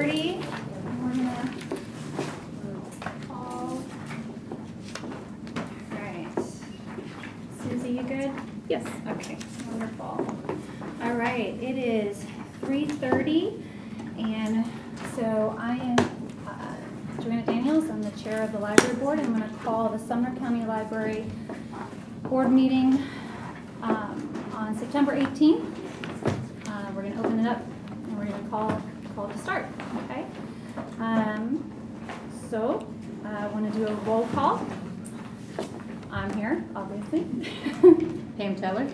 3:30. We're gonna call. All right. Susie, you good? Yes. Okay, wonderful. All right, it is 3:30, and so I am Joanna Daniels. I'm the chair of the library board. I'm going to call the Sumner County Library board meeting on September 18th. We're going to open it up, and we're going to call it to start. Okay. So I want to do a roll call. I'm here, obviously. Pam Teller.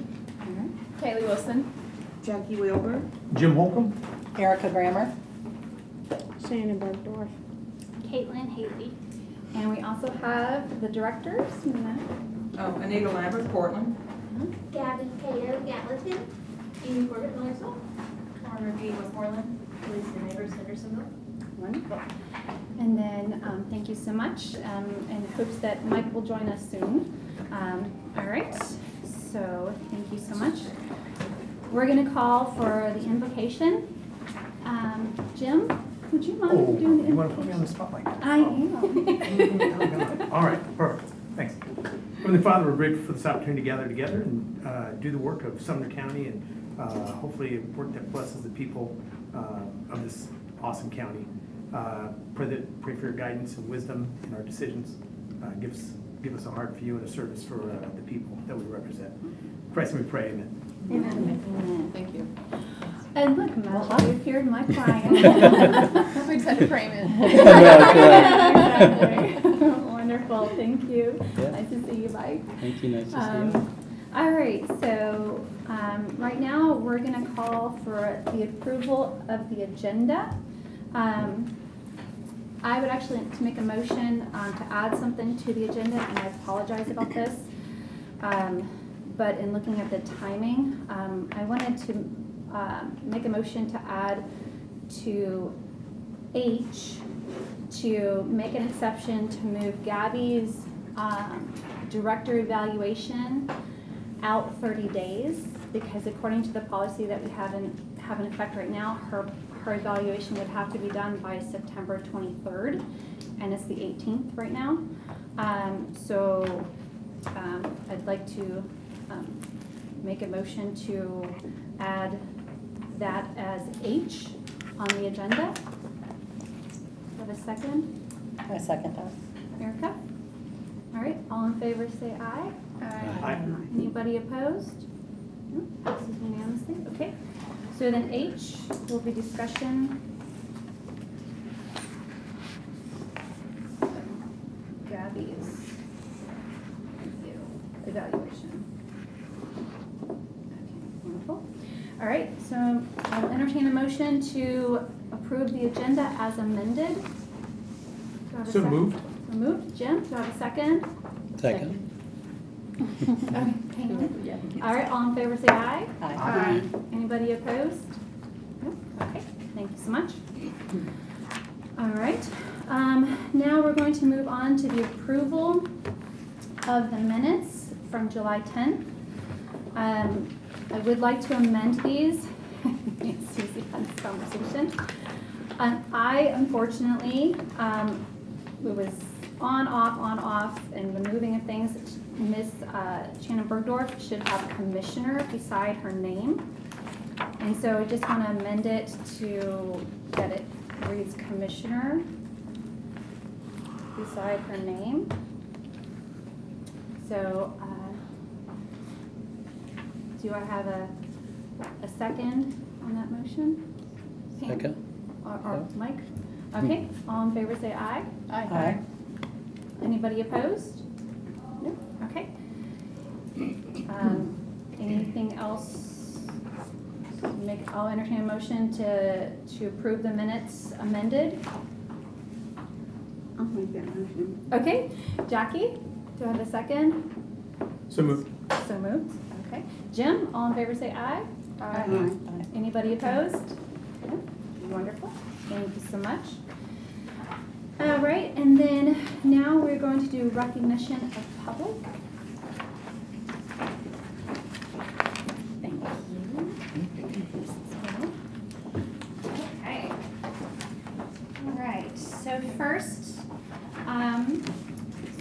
Kaylee Wilson. Jackie Wilbur. Jim Holcomb. Erica Grammer. Shannon Bergdorf. Caitlin Haley. And we also have the directors. Oh, Anita Lambert, Portland. Gabby Cato, Gallatin. Amy Corbett, Millersville. Warner V. Westmoreland. Lisa Neighbors, Hendersonville. Wonderful. And then thank you so much, and hopes that Mike will join us soon. All right, so thank you so much. We're going to call for the invocation. Jim, would you mind doing the invocation? You want to put me on the spotlight? I am. All right, perfect. Thanks. Heavenly Father, we're grateful for this opportunity to gather together and do the work of Sumner County, and hopefully work that blesses the people of this awesome county. Pray for your guidance and wisdom in our decisions. Give us a heart for you and a service for the people that we represent. In Christ we pray, amen. Amen. Thank you. And look, magically appeared Mike Ryan. We just had to frame it. Exactly. Wonderful, thank you. Yeah. Nice to see you, Mike. Thank you, nice to see you. All right, so right now we're going to call for the approval of the agenda. I would actually like to make a motion to add something to the agenda, and I apologize about this. But in looking at the timing, I wanted to make a motion to add to H to make an exception to move Gabby's director evaluation out 30 days, because according to the policy that we have in effect right now, her evaluation would have to be done by September 23rd, and it's the 18th right now. So I'd like to make a motion to add that as H on the agenda. Have a second? I second that. Erica? All right, all in favor say aye. Aye. Anybody opposed? No, passes unanimously. Okay. So then H will be discussion. Gabby's review, evaluation. Okay, wonderful. All right, so I will entertain a motion to approve the agenda as amended. Do I have a So second? moved. So moved. Jim, do I have a second? Second. Okay. All right, all in favor say aye. Aye. Anybody opposed? No? Okay, thank you so much. All right, now we're going to move on to the approval of the minutes from July 10th. I would like to amend these. Susie had this conversation. I unfortunately, it was on, off, and the moving of things. Ms. Shannon Bergdorf should have commissioner beside her name. And so I just want to amend it to that it reads commissioner beside her name. So do I have a second on that motion? Second. Or Mike? Okay, all in favor say aye. Aye. Anybody opposed? No? Okay. Anything else? I'll entertain a motion to approve the minutes amended. I'll make that motion. Okay, Jackie, do I have a second? So moved. So moved. Okay. Jim, all in favor say aye. Aye. Anybody opposed? No? Wonderful. Thank you so much. All right, and then now we're going to do recognition of public. Thank you. Okay. first,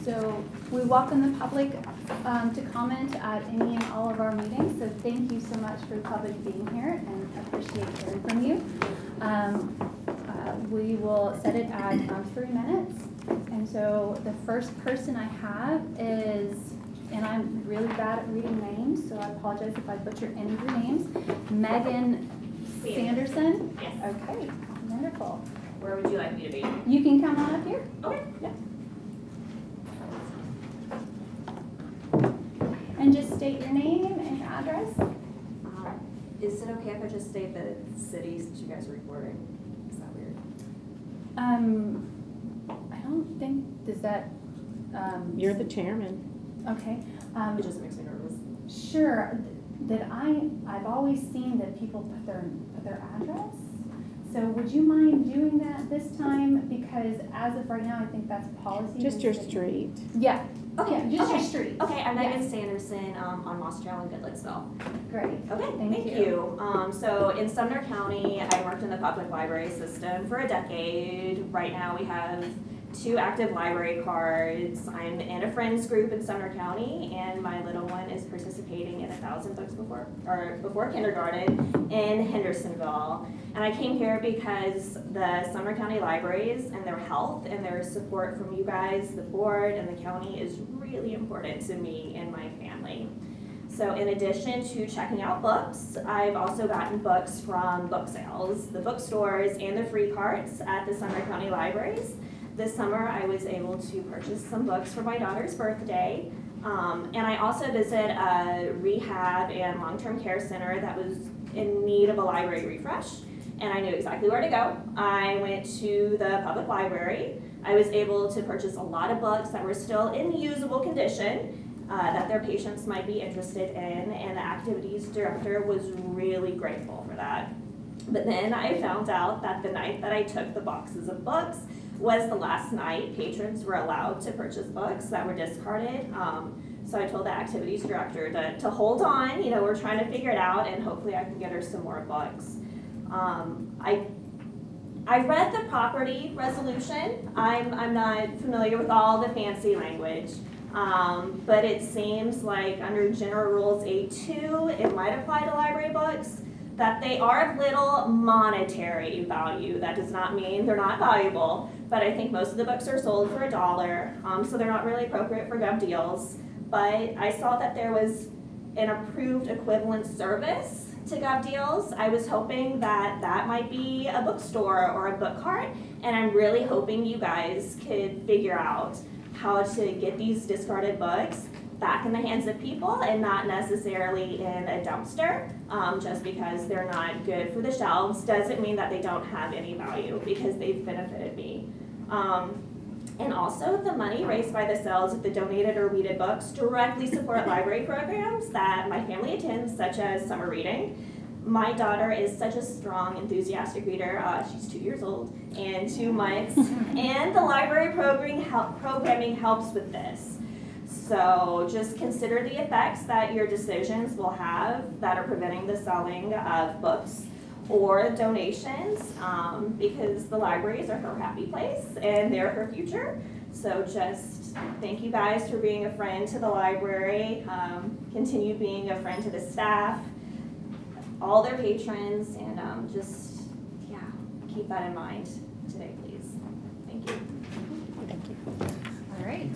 so we welcome the public to comment at any and all of our meetings. So thank you so much for the public being here and appreciate hearing from you. We will set it at 3 minutes. And so the first person I have is, and I'm really bad at reading names, so I apologize if I butcher any of your names. Megan Sanderson? Yes. Okay, wonderful. Where would you like me to be? You can come on up here. Okay. Yeah. And just state your name and your address. Is it okay if I just state the cities that you guys are recording? Is that weird? I don't think, does that, You're the chairman. okay. It just makes me nervous. Sure, I've always seen that people put their address. So would you mind doing that this time? Because as of right now, I think that's policy. Just your street. Yeah. Okay, Yeah, just okay. your street. Okay, I'm Megan Yes. Sanderson on Moss Trail in Goodlettsville. Great. Okay, Thank thank you. you. So in Sumner County, I worked in the public library system for a decade. Right now we have 2 active library cards. I'm in a friends group in Sumner County, and my little one is participating in 1,000 books before kindergarten in Hendersonville. And I came here because the Sumner County libraries and their health and their support from you guys, the board and the county, is really important to me and my family. So in addition to checking out books, I've also gotten books from book sales, the bookstores, and the free carts at the Sumner County libraries. This summer, I was able to purchase some books for my daughter's birthday. And I also visit a rehab and long-term care center that was in need of a library refresh. And I knew exactly where to go. I went to the public library. I was able to purchase a lot of books that were still in usable condition that their patients might be interested in. And the activities director was really grateful for that. But then I found out that the night that I took the boxes of books was the last night patrons were allowed to purchase books that were discarded. So I told the activities director to hold on, we're trying to figure it out, and hopefully I can get her some more books. I read the property resolution. I'm not familiar with all the fancy language, but it seems like under General Rules A2, it might apply to library books, that they are of little monetary value. That does not mean they're not valuable, but I think most of the books are sold for $1, so they're not really appropriate for gov deals. But I saw that there was an approved equivalent service to gov deals. I was hoping that that might be a bookstore or a book cart, and I'm really hoping you guys could figure out how to get these discarded books back in the hands of people and not necessarily in a dumpster. Just because they're not good for the shelves doesn't mean that they don't have any value, because they've benefited me. And also the money raised by the sales of the donated or weeded books directly support library programs that my family attends, such as summer reading. My daughter is such a strong, enthusiastic reader. She's 2 years old and 2 months, and the library programming helps with this. So just consider the effects that your decisions will have that are preventing the selling of books or donations, because the libraries are her happy place and they're her future. So just thank you guys for being a friend to the library. Continue being a friend to the staff, all their patrons, and keep that in mind today, please. Thank you. Thank you. All right.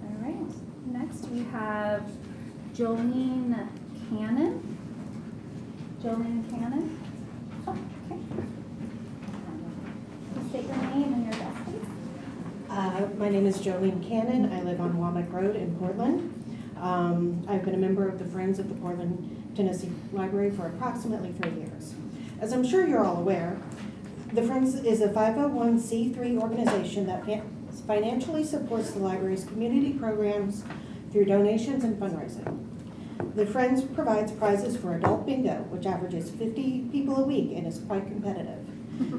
All right. Next we have Jolene Cannon. Jolene Cannon. Oh, okay. Please state your name and your address, please. My name is Jolene Cannon. I live on Womack Road in Portland. I've been a member of the Friends of the Portland, Tennessee Library for approximately 3 years. As I'm sure you're all aware, the Friends is a 501c3 organization that financially supports the library's community programs through donations and fundraising. The Friends provides prizes for adult bingo, which averages 50 people a week and is quite competitive.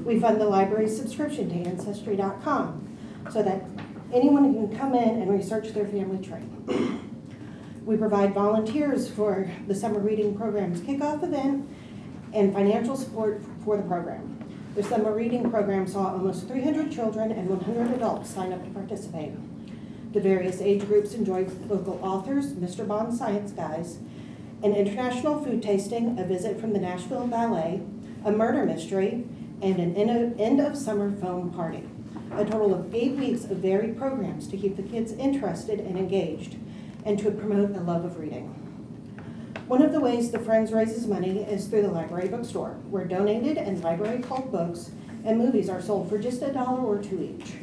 We fund the library's subscription to Ancestry.com so that anyone can come in and research their family tree. We provide volunteers for the summer reading program's kickoff event and financial support for the program. The summer reading program saw almost 300 children and 100 adults sign up to participate. The various age groups enjoyed local authors, Mr. Bond's Science Guys, an international food tasting, a visit from the Nashville Ballet, a murder mystery, and an end of summer foam party. A total of 8 weeks of varied programs to keep the kids interested and engaged, and to promote a love of reading. One of the ways the Friends raises money is through the library bookstore, where donated and library cult books and movies are sold for just $1 or $2 each.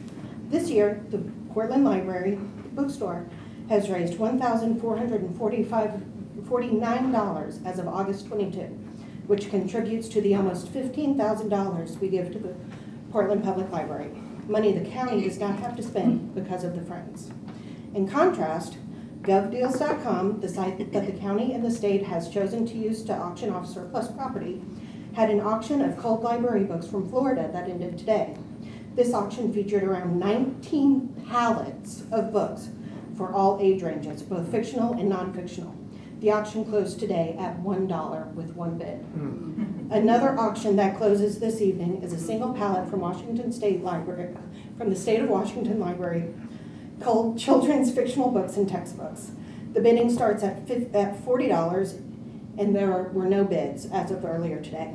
This year, the Portland Library Bookstore has raised $1,449 as of August 22, which contributes to the almost $15,000 we give to the Portland Public Library, money the county does not have to spend because of the Friends. In contrast, govdeals.com, the site that the county and the state has chosen to use to auction off surplus property, had an auction of cult library books from Florida that ended today. This auction featured around 19 pallets of books for all age ranges, both fictional and non-fictional. The auction closed today at $1 with one bid. Another auction that closes this evening is a single pallet from Washington State Library, from the State of Washington Library, called Children's Fictional Books and Textbooks. The bidding starts at $40, and there were no bids as of earlier today.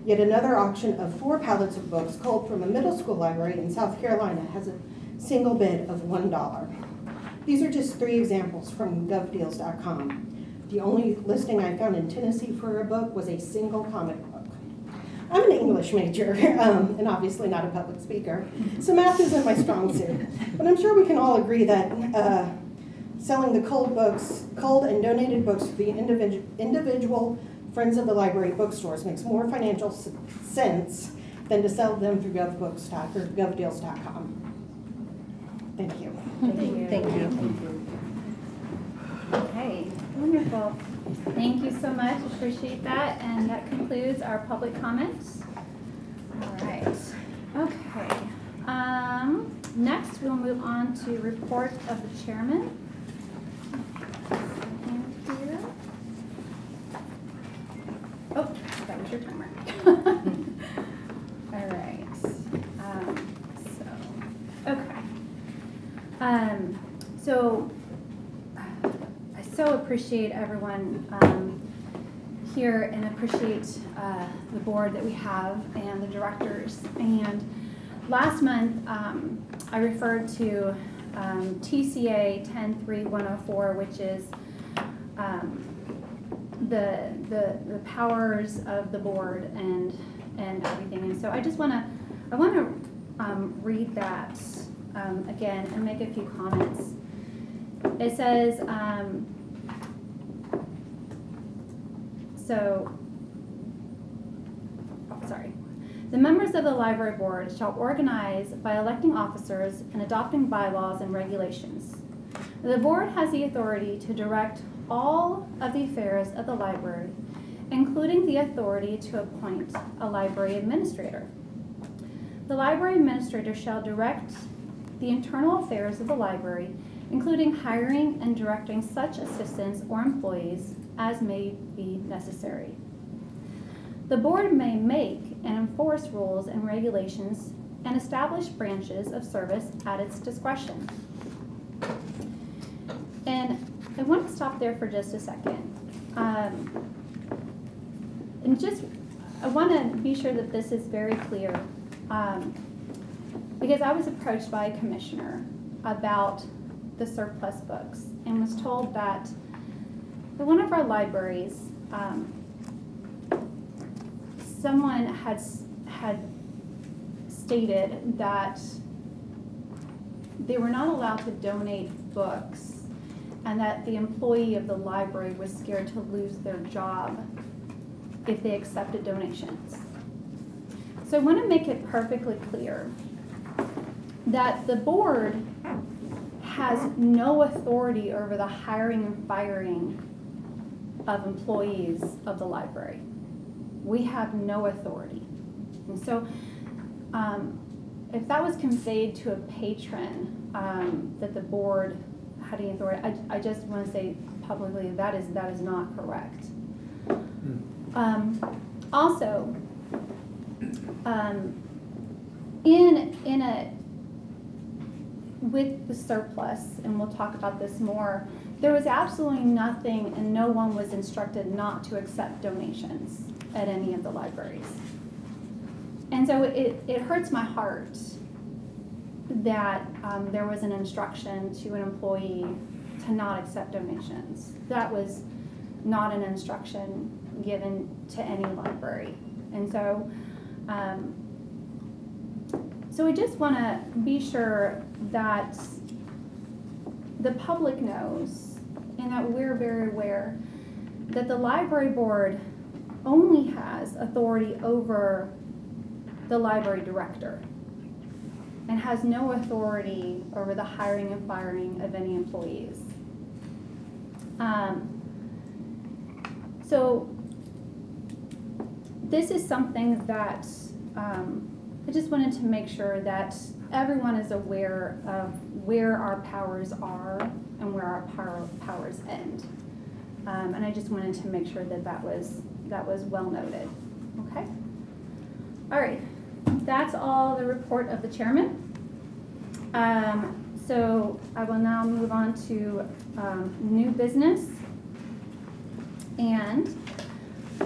Yet another auction of 4 pallets of books culled from a middle school library in South Carolina has a single bid of $1. These are just 3 examples from govdeals.com. The only listing I found in Tennessee for a book was a single comic book. I'm an English major, and obviously not a public speaker, so math isn't my strong suit. But I'm sure we can all agree that selling the culled and donated books to the individual Friends of the Library bookstores makes more financial sense than to sell them through GovBooks or GovDeals.com. Thank you. Thank you. Okay, wonderful. Thank you so much, appreciate that, and that concludes our public comments. All right, okay. Next, we'll move on to report of the chairman. Here. Oh, that was your timer. All right, so I so appreciate everyone here and appreciate the board that we have and the directors. And last month, I referred to TCA 103104, which is the powers of the board and everything. And so I want to read that again and make a few comments. It says, the members of the library board shall organize by electing officers and adopting bylaws and regulations. The board has the authority to direct all of the affairs of the library, including the authority to appoint a library administrator. The library administrator shall direct the internal affairs of the library, including hiring and directing such assistants or employees as may be necessary. The board may make and enforce rules and regulations and establish branches of service at its discretion. And I want to stop there for just a second. I want to be sure that this is very clear, because I was approached by a commissioner about the surplus books and was told that one of our libraries, someone had stated that they were not allowed to donate books and that the employee of the library was scared to lose their job if they accepted donations. So I want to make it perfectly clear that the board has no authority over the hiring and firing of employees of the library. We have no authority. And so if that was conveyed to a patron that the board had any authority, I just want to say publicly that is not correct. Also, with the surplus, and we'll talk about this more, there was absolutely nothing, and no one was instructed not to accept donations at any of the libraries. And so it hurts my heart that there was an instruction to an employee to not accept donations. That was not an instruction given to any library. And so, so we just want to be sure that the public knows and that we're very aware that the library board only has authority over the library director and has no authority over the hiring and firing of any employees. So this is something that I just wanted to make sure that everyone is aware of where our powers are and where our powers end. And I just wanted to make sure that that was well noted. Okay? All right. That's all the report of the chairman. So I will now move on to new business. And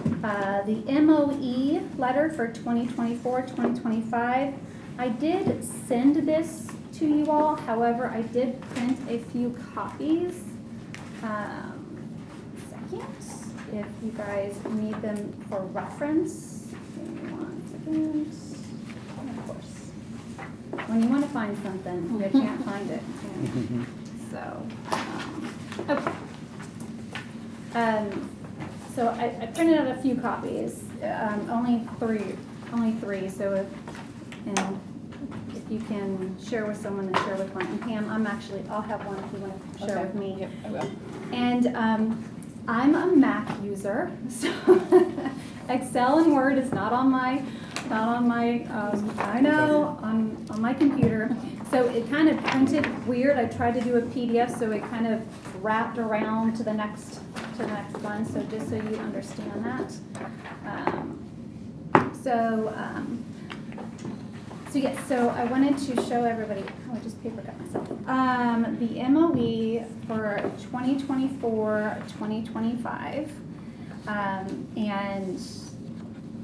the MOE letter for 2024-2025. I did send this to you all. However, I did print a few copies. Second, if you guys need them for reference. Give me 1 second. And of course, when you want to find something, you can't find it. So, okay. So I printed out a few copies, only three. So if you can share with someone, then share with one. And Pam, I'll have one if you want to share with me. Yep, I will. And I'm a Mac user, so Excel and Word is not on my on my computer. So it kind of printed weird. I tried to do a PDF, so it kind of wrapped around to the next one. So just so you understand that. So yes, so I wanted to show everybody. Oh, I just paper cut myself. The MOE for 2024-2025, and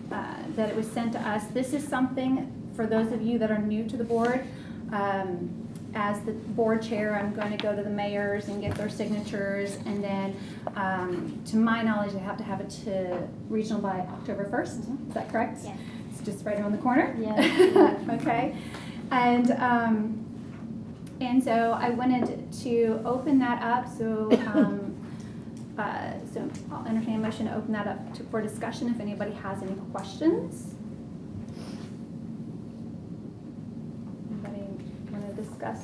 that it was sent to us. This is something for those of you that are new to the board. As the board chair, I'm going to go to the mayors and get their signatures, and then, to my knowledge, I have to have it to regional by October 1st. Is that correct? Yes. It's just right around the corner? Yes. Okay. And so I wanted to open that up, so so I'll entertain a motion to open that up for discussion if anybody has any questions. Anybody want to discuss?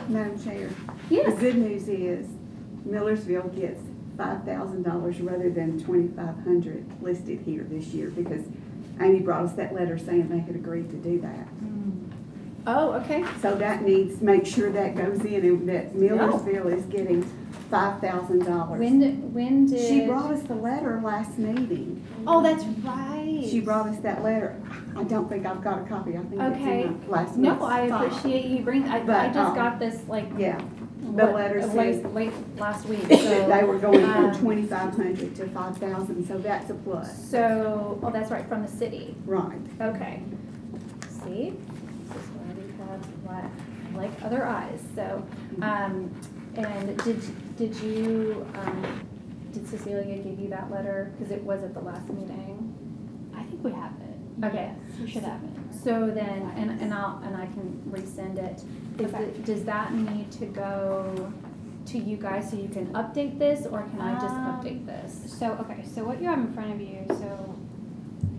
Madam Chair. Yes. The good news is Millersville gets $5,000 rather than $2,500 listed here this year, because Amy brought us that letter saying they had agreed to do that. Oh, okay. So that make sure that goes in, and that Millersville is getting $5,000. When did? She brought us the letter last meeting. Oh, that's right. She brought us that letter. I don't think I've got a copy. I think Okay. it's in the last No, month's I file. appreciate you bringing. I But, just got this like. Yeah, the letter says late last week. So, they were going from 2,500 to 5,000, so that's a plus. So, oh, that's right, from the city. Right. Okay. See, this is why we have like other eyes. So, and did you did Cecilia give you that letter? Because it was at the last meeting. I think we have it. Okay. Yes, we should have it. So then, and I can resend it. Does that need to go to you guys so you can update this, or can I just update this? So what you have in front of you, so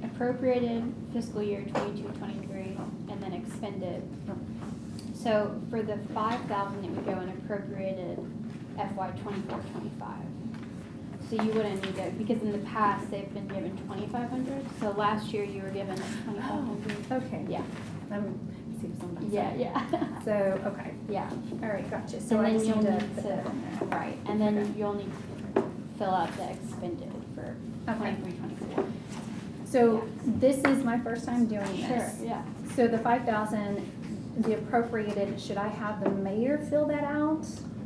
appropriated fiscal year 22-23, and then expended. So for the 5,000, it would go in appropriated FY 24-25. So you wouldn't need to, because in the past they've been given 2,500. So last year you were given 2,500. Okay. Yeah. See if somebody's Yeah. So, okay. Yeah. All right, gotcha. So And I then just you'll need to need put to, that in there. right, and then Okay. you'll need to fill out the expended for Okay. 23-24. So this is my first time doing this. Sure, yeah. So the 5,000, the appropriated, should I have the mayor fill that out?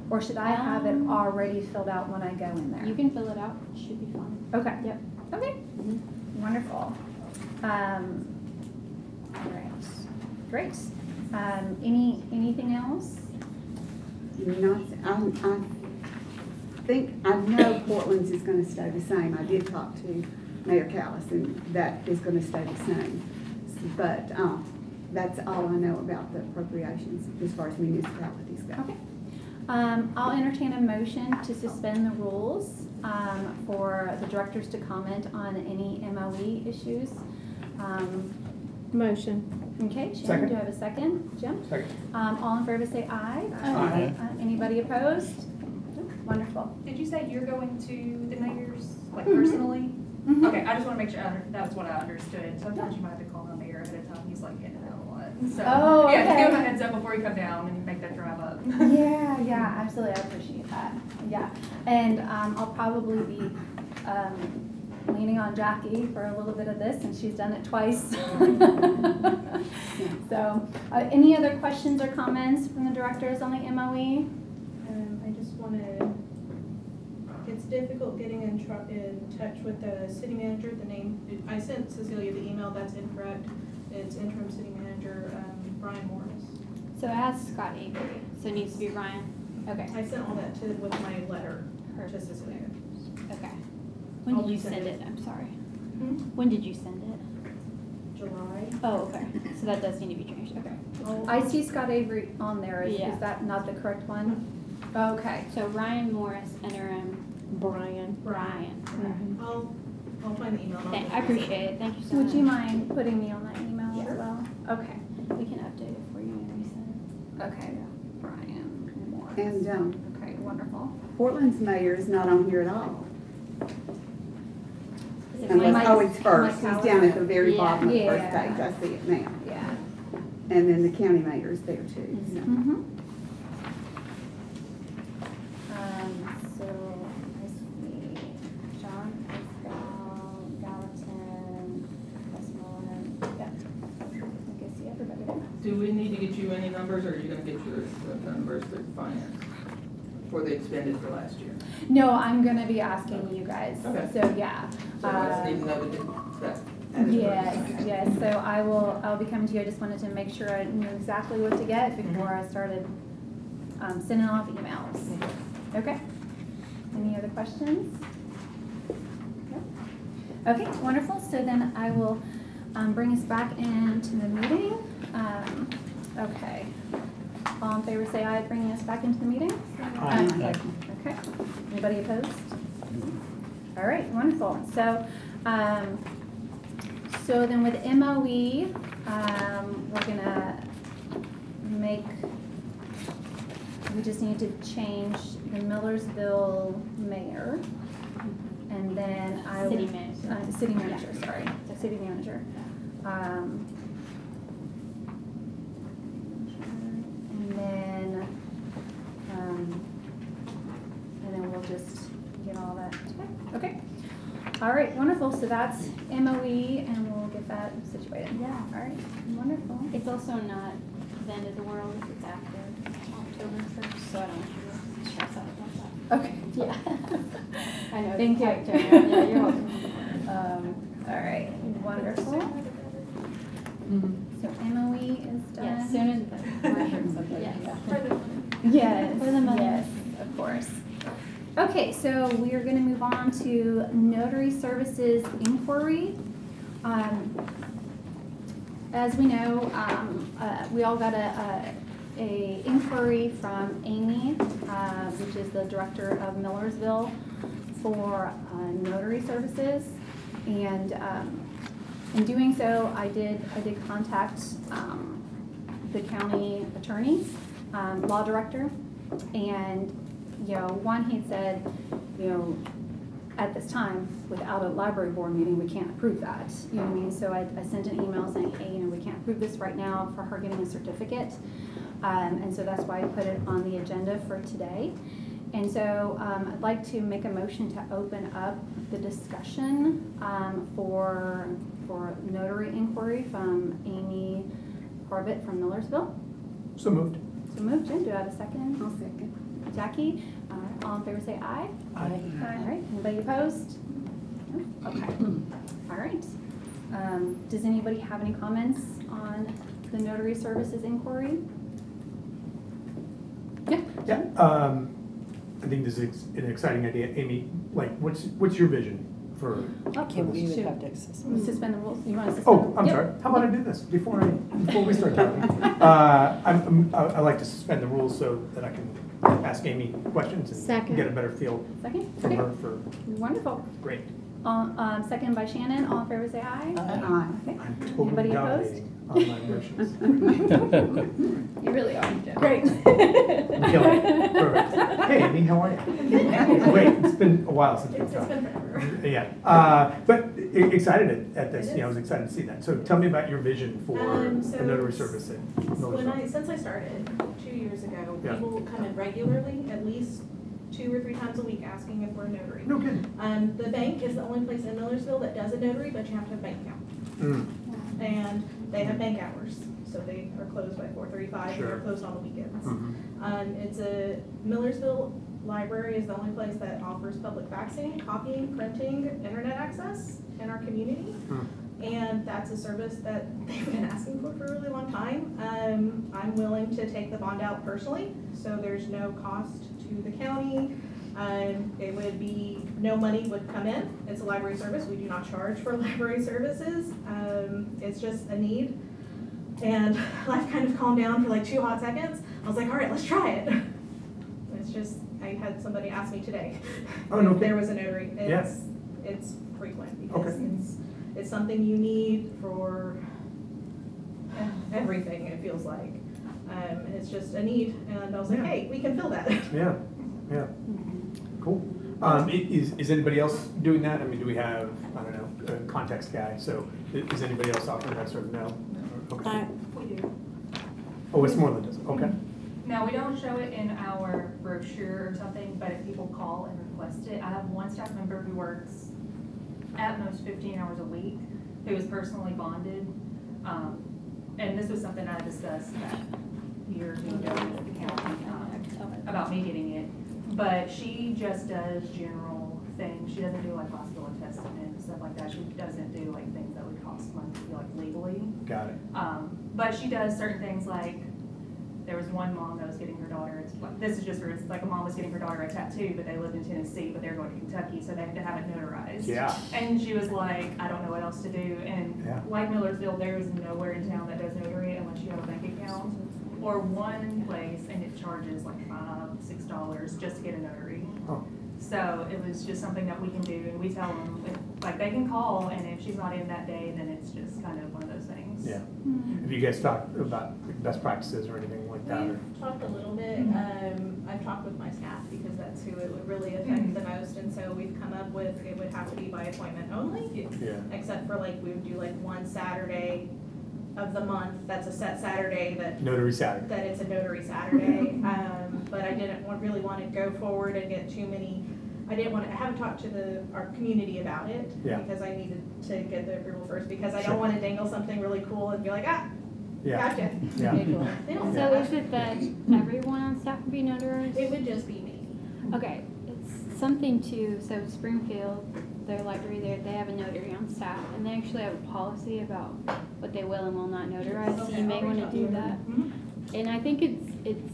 Or should I have it already filled out when I go in there? You can fill it out, it should be fine. Okay. Yep. Okay. Mhm. Wonderful. All right. Great. Anything else? Not, I know Portland's is gonna stay the same. I did talk to Mayor Callis, and that is gonna stay the same. But, that's all I know about the appropriations as far as municipalities go. Okay. I'll entertain a motion to suspend the rules for the directors to comment on any MOE issues. Motion. Okay, Jim, Second. do I have a second? Jim? Second. All in favor say aye. Aye. Anybody opposed? Wonderful. Did you say you're going to the mayor's, like Mhm. personally? Mhm. Okay, I just want to make sure that's what I understood. Sometimes you might have to call the mayor ahead of time. He's like in and out a lot. So, Oh, yeah, just give him a okay. heads up before you come down and make that drive up. Yeah, absolutely. I appreciate that. Yeah. And I'll probably be leaning on Jackie for a little bit of this, and she's done it twice. So, any other questions or comments from the directors on the MOE? I just wanted, it's difficult getting in touch with the city manager, the name, I sent Cecilia the email, that's incorrect. It's interim city manager, Brian Morris. So it has Scott Avery, so it needs to be Ryan. Okay, I sent all that with my letter to Cecilia. okay. When I'll did you resend send it. it? I'm sorry. Hmm? When did you send it? July. Oh, okay. So that does need to be changed, okay. I see Scott Avery on there. Is Yeah. that not the correct one? Okay. So Ryan Morris, interim, Brian. Ryan. I'll find the email. and I'll I appreciate it, thank you so much. Would you mind putting me on that email Sure. as well? Okay. We can update it for you and resend Okay. Brian Morris. And, Okay, wonderful. Portland's mayor is not on here at all. it. Is it Unless, Mike? oh, it's first, Mike he's down at the very Yeah. bottom of the first Yeah. page, I see it now. Yeah. And then the county mayor is there too, so. Mm-hmm. So, I see John Isbell, Gallatin, Westmoreland, yeah. I can see everybody there. Do we need to get you any numbers, or are you gonna get your the numbers through finance for the expended for last year? No, I'm gonna be asking you guys. Okay. So, yeah. So I just need to know that. Yes. So I'll be coming to you. I just wanted to make sure I knew exactly what to get before I started sending off emails. Okay. Any other questions? No? Okay, wonderful. So then I will bring us back into the meeting. Okay. All in favor say aye, bringing us back into the meeting? Aye. Okay. Anybody opposed? All right, wonderful. So, so then with MOE, we're gonna we just need to change the Millersville mayor. And then I City will- manager. City manager, sorry, the city manager. And then we'll just get all that. Okay. All right, wonderful. So that's MOE, and we'll get that situated. Yeah. All right, wonderful. It's also not the end of the world if it's after October 1st, so I don't want you to stress out about that. Okay. Yeah. I know. Thank you. it's tight, Jenny. Yeah, you're welcome. All right, wonderful. So MOE is done. Yeah, as soon as the records of it. Yes, For the money. yes, of course. Okay, so we are gonna move on to notary services inquiry. As we know, we all got a inquiry from Amy, which is the director of Millersville, for notary services. And in doing so, I did contact the county attorney, law director, and one, he said, at this time, without a library board meeting, we can't approve that. You know what I mean? So I sent an email saying, hey, we can't approve this right now for her getting a certificate. And so that's why I put it on the agenda for today. And so I'd like to make a motion to open up the discussion for notary inquiry from Amy Corbett from Millersville. So moved. So moved. Jen, do I have a second? I'll second. Jackie, all right, all in favor say aye. Aye. All right, anybody opposed? No? Okay, all right. Does anybody have any comments on the notary services inquiry? Yeah. Yeah, I think this is an exciting idea. Amy, like, what's your vision for Okay, We would shoot. have to Suspend the rules. You want to suspend? Oh, I'm Yep. sorry. How about I do this before we start talking? I like to suspend the rules so that I can ask Amy questions and Second. get a better feel Second? from Okay. her for, Wonderful. great. Second by Shannon, all in favor say aye. Aye. Okay. I'm totally Anybody opposed? dominating on my motions. You really are, Jen. Great. Killing it. Perfect. Hey, Amy, how are you? Wait, it's been a while since we've It's talked. been forever. Yeah, but excited at this, I was excited to see that. So tell me about your vision for So the notary service at Millersville. Since I started 2 years ago, Yeah. people come in regularly, at least 2 or 3 times a week, asking if we're a notary. No kidding. The bank is the only place in Millersville that does a notary, but you have to have a bank account. Mm. And they have bank hours, so they are closed by 4:35, and they're Sure. closed on the weekends. Mhm. Millersville Library is the only place that offers public faxing, copying, printing, internet access in our community. And that's a service that they've been asking for a really long time. I'm willing to take the bond out personally, so there's no cost to the county. It would be, no money would come in. It's a library service. We do not charge for library services. It's just a need. And life kind of calmed down for like 2 hot seconds. I was like, all right, let's try it. It's just, I had somebody ask me today Oh, no if there kidding. was a notary. It's frequent because Okay. it's something you need for everything, it feels like. And it's just a need, and I was like, Yeah. hey, we can fill that. Yeah, yeah. Cool. Is anybody else doing that? I mean, do we have, I don't know, a context guy? So is anybody else offering that sort of no? Okay. We do. Oh, it's more than just, okay. Now, we don't show it in our brochure or something, but if people call and request it, I have one staff member who works at most 15 hours a week, who is personally bonded. And this was something I discussed a year or two ago with the county about me getting it. But she just does general things. She doesn't do like hospital and testament and stuff like that. She doesn't do like things that would cost money, like legally. Got it. But she does certain things like, there was one mom that was getting her daughter, this is just for, it's like a mom was getting her daughter a tattoo, but they lived in Tennessee, but they're going to Kentucky, so they had to have it notarized. Yeah. And she was like, I don't know what else to do. And Yeah. like Millersville, there is nowhere in town that does notary unless you have a bank account. Or one place, and it charges like $5, $6 just to get a notary. Oh. So it was just something that we can do, and we tell them, like, they can call, and if she's not in that day, then it's just kind of one of those things. Yeah. Have you guys talked about best practices or anything like that? Or? We've talked a little bit. I've talked with my staff because that's who it would really affect the most, and so we've come up with, it would have to be by appointment only. Yeah. Except for like, we would do like one Saturday of the month, that's a set Saturday that Notary Saturday. that it's a notary Saturday. But I didn't really want to go forward and get too many, I haven't talked to our community about it. Yeah. Because I needed to get the approval first, because I Sure. don't want to dangle something really cool and be like, Yeah. gotcha. Yeah. They don't So is it that everyone on staff would be notarized? It would just be me. Okay, it's something to, so Springfield, their library there, they have a notary on staff, and they actually have a policy about what they will and will not notarize, so Okay, you may I'll reach want out to do to that. Mhm. And I think it's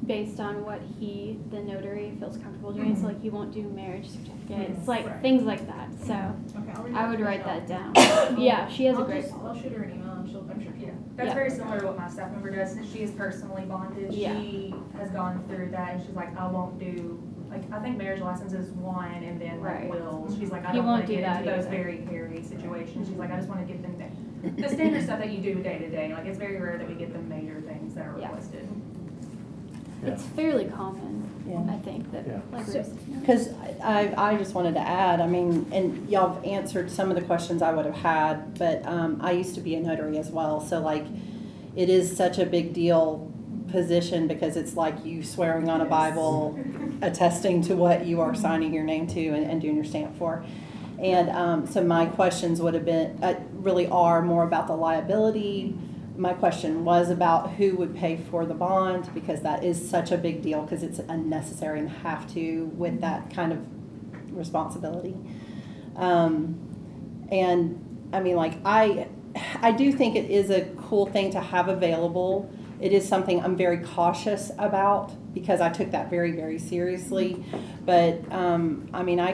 based on what the notary, feels comfortable doing, so like he won't do marriage certificates, like Right. things like that, so Okay, I'll reach I out would to write Michelle. that down. Yeah, she has a I'll great just- I'll shoot her an email and I'm sure. Yeah, that's Yeah. very similar to what my staff member does. She is personally bonded. Yeah. She has gone through that, and she's like, I won't do, like, I think marriage license is one, and then like Right. wills. She's like, I He don't want won't to do get into that those either. very hairy situations. She's like, I just want to get them the standard stuff that you do day to day. Like, it's very rare that we get the major things that are Yeah. requested. It's fairly common, Yeah. I think, that Yeah. libraries. Because I just wanted to add, I mean, and y'all have answered some of the questions I would have had, but I used to be a notary as well. So like, it is such a big deal position because it's like you swearing on a Bible, attesting to what you are signing your name to and doing your stamp for. And so my questions would have been, really are more about the liability. My question was about who would pay for the bond, because that is such a big deal, because it's unnecessary and have to with that kind of responsibility. And I mean, like, I do think it is a cool thing to have available. It is something I'm very cautious about because I took that very, very seriously. But I mean, I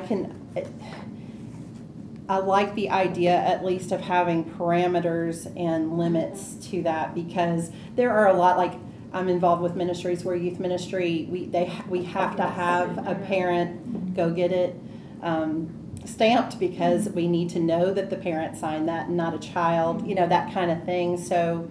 like the idea at least of having parameters and limits to that, because there are a lot, like I'm involved with ministries where youth ministry, we have to have a parent go get it stamped, because we need to know that the parent signed that and not a child, you know, that kind of thing. So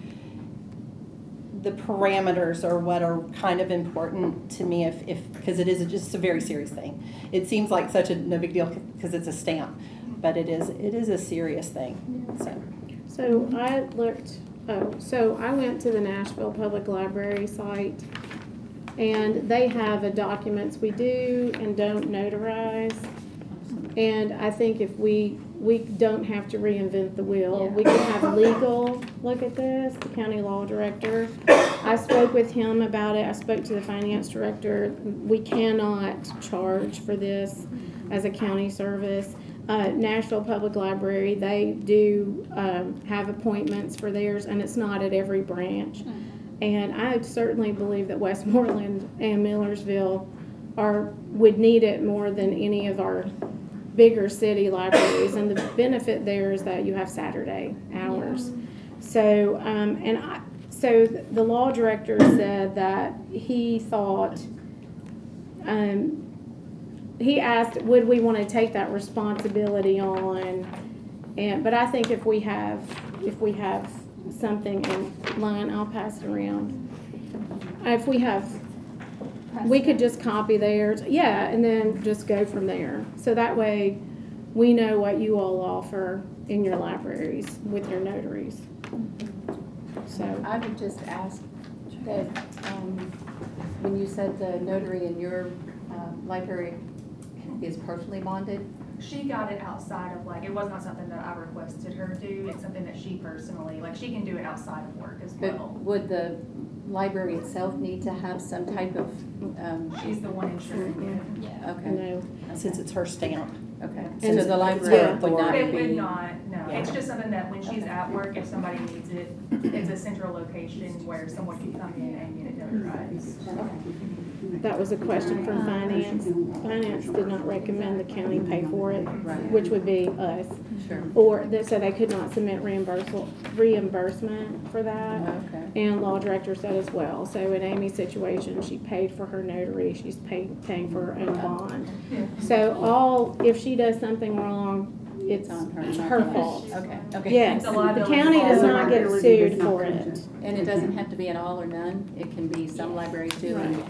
the parameters are what are kind of important to me, because it is just a very serious thing. It seems like such a no big deal because it's a stamp, but it is a serious thing. So I looked. So I went to the Nashville Public Library site, and they have a documents we do and don't notarize. And I think if we don't have to reinvent the wheel. Yeah. We could have legal look at this, the county law director. I spoke with him about it. I spoke to the finance director. We cannot charge for this as a county service. Nashville Public Library, they do have appointments for theirs, and it's not at every branch. And I certainly believe that Westmoreland and Millersville would need it more than any of our bigger city libraries, and the benefit there is that you have Saturday hours. So, so the law director said that he thought, he asked, would we want to take that responsibility on? But I think if we have something in line, I'll pass it around. If we have, we could just copy theirs, yeah, and then just go from there. So that way, we know what you all offer in your libraries with your notaries. So I would just ask that when you said the notary in your library is personally bonded. She got it outside of, like, it was not something that I requested her do. It's something that she personally, like, she can do it outside of work as well. But would the library itself need to have some type of? She's the one insuring it. Yeah. Okay. no. Since it's her stamp. Okay. And So the library would not It be. would not, no. It's just something that when she's at work, if somebody needs it, it's a central location where someone can come in and get it notarized. That was a question from finance. Finance did not recommend the county pay for it, which would be us. Sure. So they could not submit reimbursement for that. Okay. And law director said as well. So in Amy's situation, she paid for her notary, she's paying for her own bond. So if she does something wrong, it's on her fault. Okay. Okay. Yes, the county does not get sued for it. And it doesn't have to be an all or none. It can be some libraries do and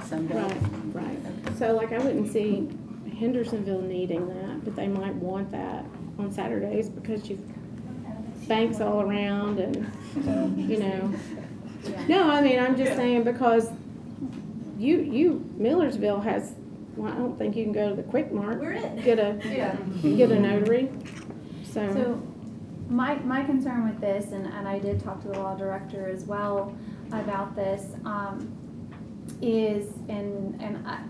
some don't. Right. So like I wouldn't see Hendersonville needing that, but they might want that on Saturdays because you've banks all around and, you know. No, I mean, I'm just saying because Millersville has, well, I don't think you can go to the Quick Mart, get a notary. So my concern with this, and I did talk to the law director as well about this, is, and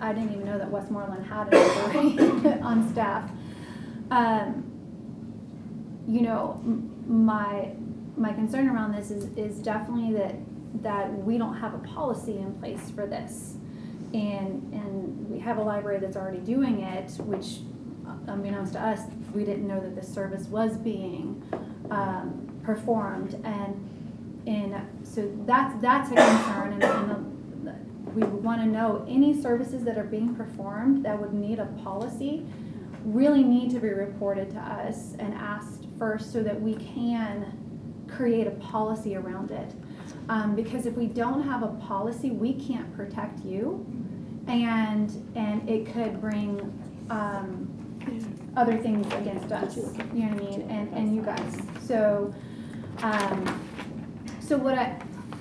I didn't even know that Westmoreland had a notary on staff. You know, my concern around this is definitely that we don't have a policy in place for this. And we have a library that's already doing it, which, unbeknownst to us, we didn't know that this service was being performed, and so that's a concern. And we want to know any services that are being performed that would need a policy really need to be reported to us and asked first so that we can create a policy around it. Because if we don't have a policy, we can't protect you, and it could bring other things against us. You know what I mean? And you guys. So so what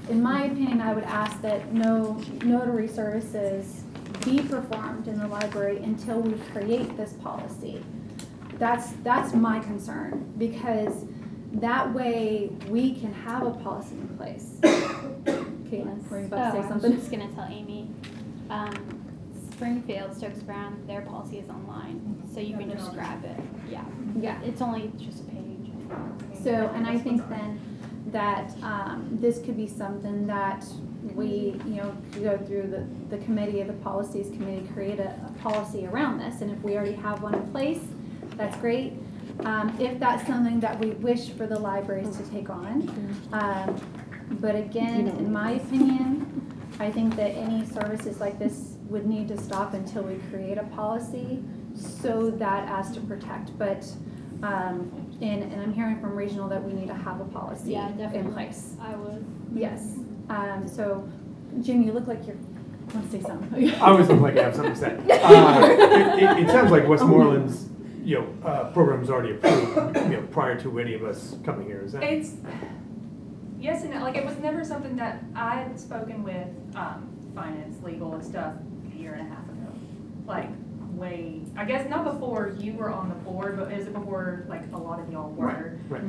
in my opinion, I would ask that no notary services be performed in the library until we create this policy. That's my concern, because that way we can have a policy in place. Caitlin, were you about to say something? I was just gonna tell Amy, Springfield, Stokes Brown, their policy is online, so you can just grab it. Yeah, it's only just a page. So, and I think then that this could be something that we, go through the committee of the policies committee, create a policy around this, and if we already have one in place, that's great. If that's something that we wish for the libraries to take on. But again, in my opinion, I think that any services like this would need to stop until we create a policy so that as to protect. But, and I'm hearing from regional that we need to have a policy in place. I would. Yes. So, Jim, you look like you want to say something. I always look like I have something to say. It sounds like Westmoreland's, program is already approved, prior to any of us coming here. Is that? It's, yes and no. Like, it was never something that I had spoken with finance, legal, and stuff a year and a half ago. Like, I guess not before you were on the board, but is it before, like, a lot of y'all were? Right.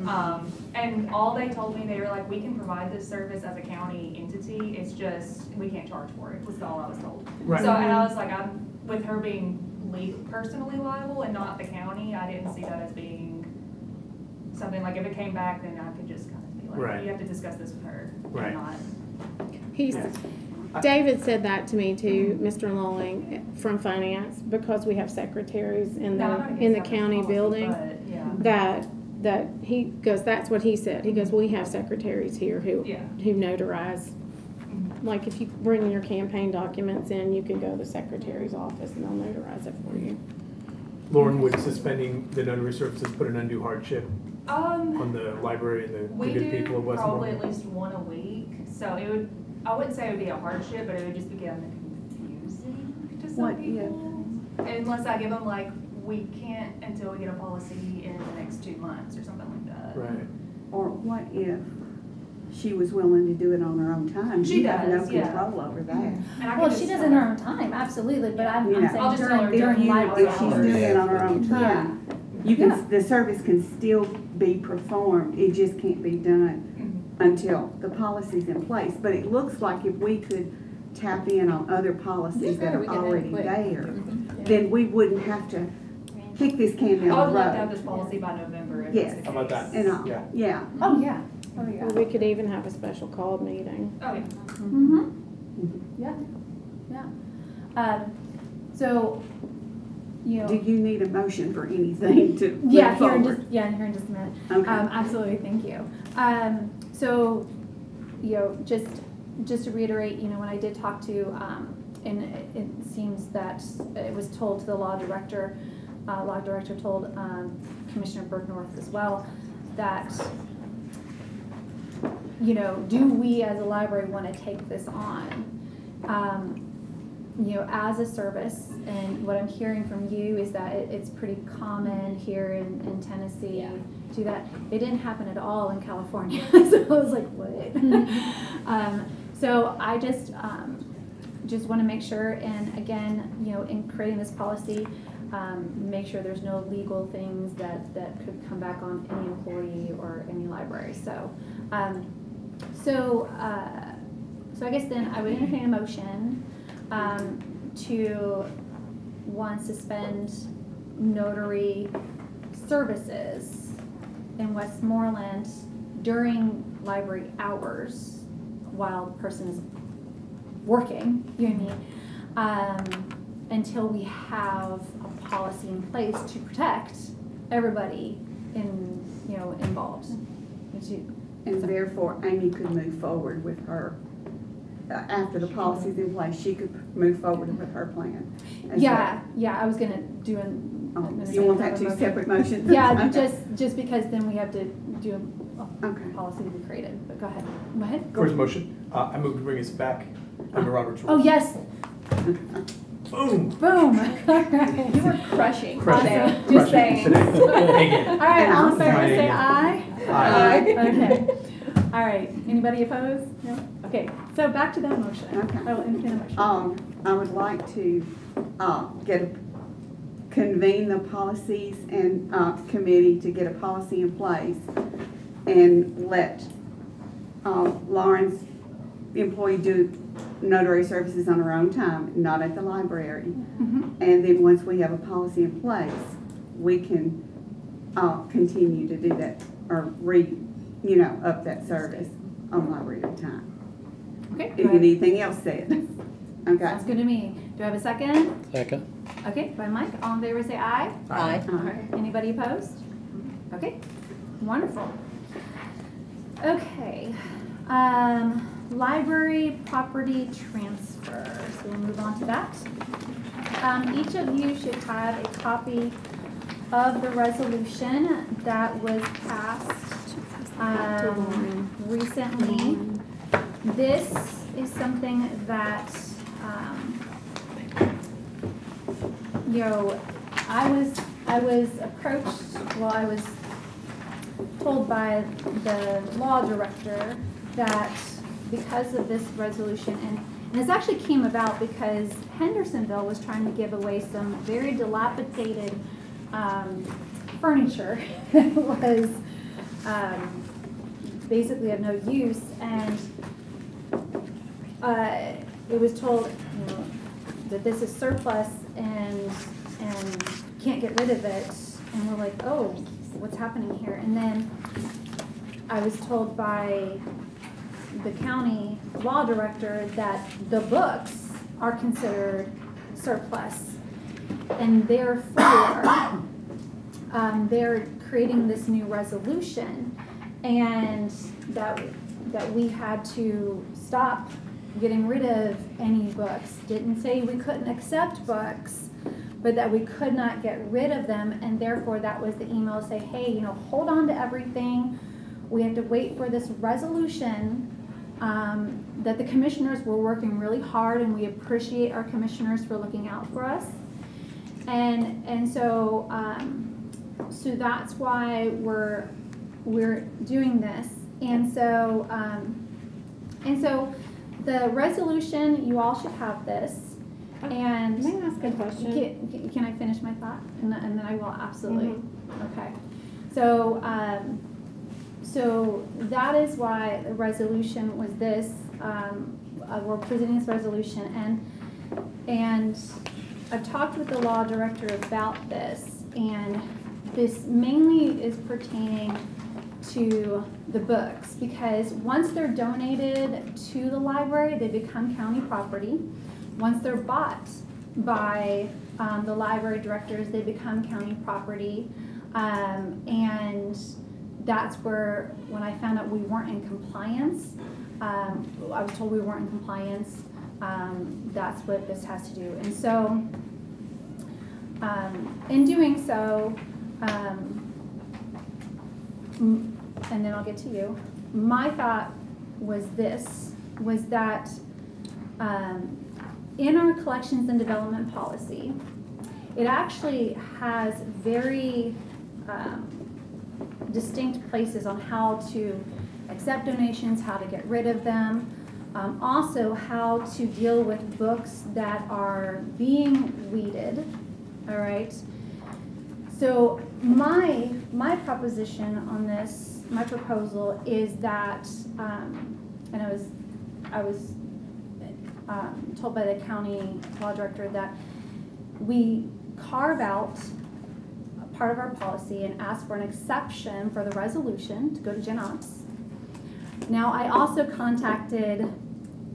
And all they told me, they were like, we can provide this service as a county entity, it's just, we can't charge for it, was all I was told. Right. So, and I was like, with her being personally liable and not the county, I didn't see that as being something, like, if it came back, then I could just kind of be like, Right. you have to discuss this with her. Right. David said that to me too, Mr. Lawling from finance, because we have secretaries in the county building. That he goes, that's what he said. He goes, we have secretaries here who notarize. Like, if you bring your campaign documents in, you can go to the secretary's office and they'll notarize it for you. Lauren, would suspending the notary services put an undue hardship on the library and the good people of We do probably Westmoreland? at least one a week, so it would, I wouldn't say it would be a hardship, but it would just be kind of confusing to some people. Unless I give them, like, we can't until we get a policy in the next 2 months or something like that. Right. Or what if she was willing to do it on her own time? She You have no does, yeah. control over that. And I Well, can she just does tell it in her. her own time, absolutely, but I'm Yeah. saying I'll just tell her during If library she's hours. doing it on her own Yeah. time, the service can still be performed, it just can't be done until the policy's in place. But it looks like if we could tap in on other policies that are already there, then we wouldn't have to kick this can down the road. I would like to have this policy by November. If Yes. that's How about that? And all, Yeah. yeah. Oh, yeah. Oh, yeah. Or we could even have a special called meeting. Oh, yeah. Mm-hmm. Yeah, yeah. So, Do you need a motion for anything to move here in forward? here in just a minute. Okay. Absolutely, thank you. So, just to reiterate, when I did talk to, and it seems that it was told to the law director told Commissioner Bergnorth as well, that, do we as a library want to take this on? As a service, and what I'm hearing from you is that it's pretty common here in Tennessee to do that. It didn't happen at all in California, so I was like, what? So I just want to make sure, and again, in creating this policy, make sure there's no legal things that could come back on any employee or any library. So I guess then I would entertain a motion to, one, suspend notary services in Westmoreland during library hours while the person is working, until we have a policy in place to protect everybody involved. And therefore, Amy could move forward with her, after the policy's in place, she could move forward with her plan. Yeah, I was gonna do You want that two separate motions? Yeah, Okay. just because then we have to do a policy to be created, but go ahead. First motion, I move to bring us back under Robert's Oh, rules. yes. Boom. Boom. All right. You were crushing. Awesome. Crushing Just saying. today. Again. All right, all in favor, say Aye. aye. Aye. Okay. All right. Anybody opposed? No? Okay, so back to that motion. Okay. I will entertain a motion. I would like to, convene the policies and, committee to get a policy in place and let, Lauren's employee do notary services on her own time, not at the library. Mhm. And then once we have a policy in place, we can, continue to do that, or up that service on library time. Okay. If you need anything else said. Okay. Sounds good to me. Do I have a second? Second. Okay, by Mike. All in favor say aye. Aye. Anybody opposed? Okay, wonderful. Okay, library property transfer. So we'll move on to that. Each of you should have a copy of the resolution that was passed recently. This is something that I was approached, well, I was told by the law director that because of this resolution, and this actually came about because Hendersonville was trying to give away some very dilapidated furniture that was basically of no use, and it was told, that this is surplus and can't get rid of it. And we're like, oh, what's happening here? And then I was told by the county law director that the books are considered surplus, and therefore they're creating this new resolution, and that we had to stop getting rid of any books. Didn't say we couldn't accept books, but that we could not get rid of them, and therefore that was the email to say, hey, hold on to everything. We have to wait for this resolution that the commissioners were working really hard, and we appreciate our commissioners for looking out for us. And so that's why we're doing this. And so the resolution, you all should have this. And May I ask a question? Can I finish my thought? And then I will absolutely. Okay. So so that is why the resolution was this. We're presenting this resolution, and I've talked with the law director about this, and this mainly is pertaining to the books, because once they're donated to the library, they become county property. Once they're bought by the library directors, they become county property. And that's where, when I found out we weren't in compliance, I was told we weren't in compliance, that's what this has to do. And so, in doing so, and then I'll get to you, my thought was that in our collections and development policy, it actually has very distinct places on how to accept donations, how to get rid of them, also how to deal with books that are being weeded, all right? So my proposition on this, my proposal is that, and I was told by the county law director that we carve out a part of our policy and ask for an exception for the resolution to go to Gen Ops. Now, I also contacted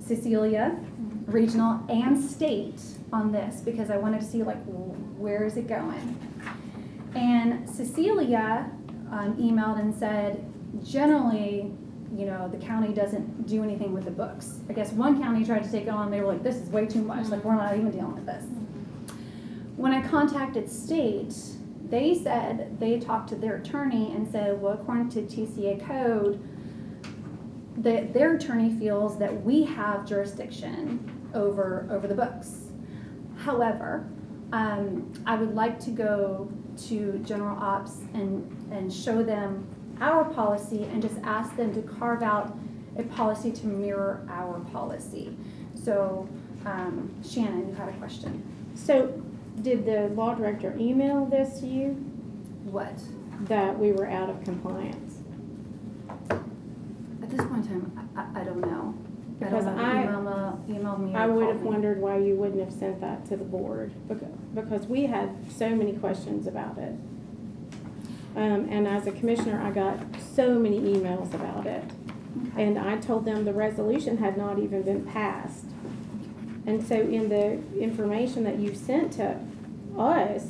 Cecilia, regional and state, on this because I wanted to see, like, where is it going? And Cecilia emailed and said, generally, the county doesn't do anything with the books. I guess one county tried to take it on, they were like, this is way too much, like, we're not even dealing with this. When I contacted state, they said they talked to their attorney and said, well, according to TCA code, their attorney feels that we have jurisdiction over the books. However, I would like to go to General Ops and show them our policy and just ask them to carve out a policy to mirror our policy. So, Shannon, you had a question. So, did the law director email this to you? What? That we were out of compliance? At this point in time, I don't know. Because emailed me. I or would called have me. wondered why you wouldn't have sent that to the board, because we had so many questions about it. And as a commissioner, I got so many emails about it. Okay. And I told them the resolution had not even been passed. And so in the information that you sent to us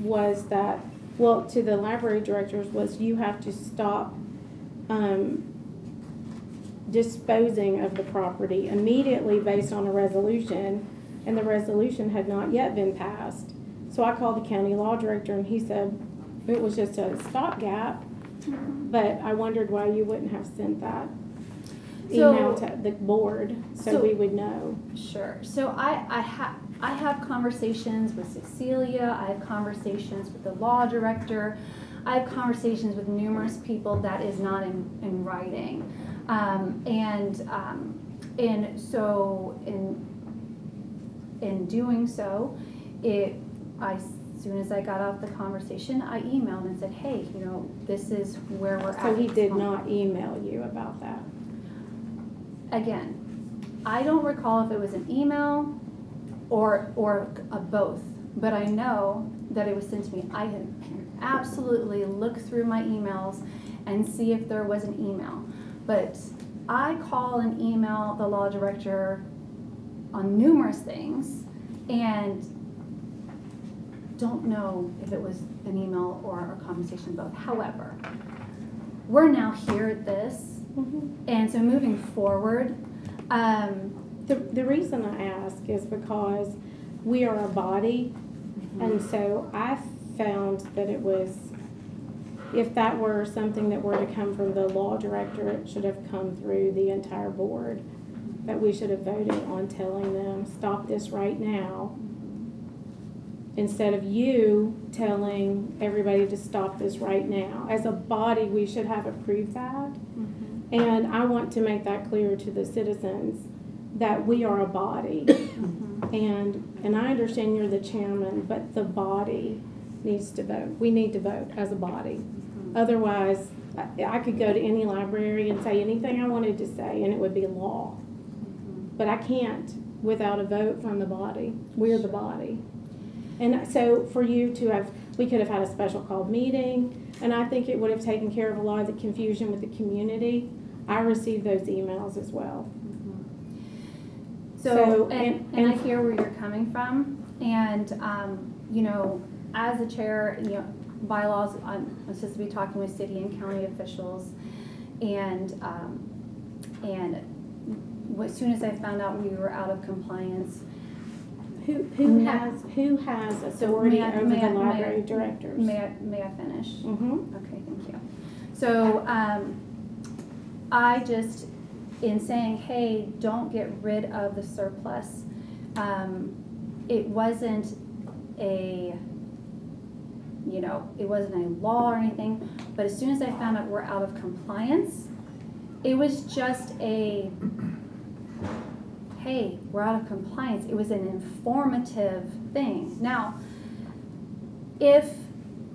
was that, well, to the library directors, was you have to stop disposing of the property immediately based on a resolution, and the resolution had not yet been passed. So I called the county law director, and he said it was just a stopgap, but I wondered why you wouldn't have sent that email to the board so we would know. Sure. So I have conversations with Cecilia. I have conversations with the law director. I have conversations with numerous people that is not in writing. And so in doing so, as soon as I got off the conversation, I emailed and said, hey, you know, this is where we're at. So he did not email you about that? Again, I don't recall if it was an email or a both, but I know that it was sent to me. I can absolutely look through my emails and see if there was an email. But I call and email the law director on numerous things and don't know if it was an email or a conversation both. However, we're now here at this, and so moving forward, the reason I ask is because we are a body, and so I found that it was, if that were something that were to come from the law director, it should have come through the entire board, that we should have voted on telling them, stop this right now, instead of you telling everybody to stop this right now. As a body, we should have approved that. And I want to make that clear to the citizens that we are a body. And I understand you're the chairman, but the body needs to vote. We need to vote as a body. Otherwise, I could go to any library and say anything I wanted to say, and it would be law. But I can't without a vote from the body. We're the body. And so for you to have, we could have had a special called meeting, and I think it would have taken care of a lot of the confusion with the community. I received those emails as well. So and I hear where you're coming from, and you know, as a chair, you know, bylaws, I'm supposed to be talking with city and county officials, and as soon as I found out we were out of compliance, who has authority over the library directors? May I finish? Okay, thank you. So I just, in saying, hey, don't get rid of the surplus, it wasn't a, you know, it wasn't a law or anything, but as soon as I found out we're out of compliance, it was just a, hey, we're out of compliance. It was an informative thing. Now, if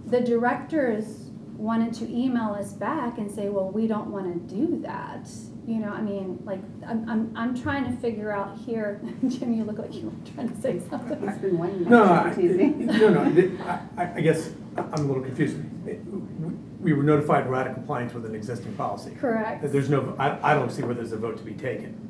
the directors wanted to email us back and say, well, we don't want to do that, you know, I mean, like, I'm trying to figure out here. Jim, you look like you were trying to say something. He's been waiting. No, I guess I'm a little confused. We were notified we're out of compliance with an existing policy. Correct. There's no, I don't see where there's a vote to be taken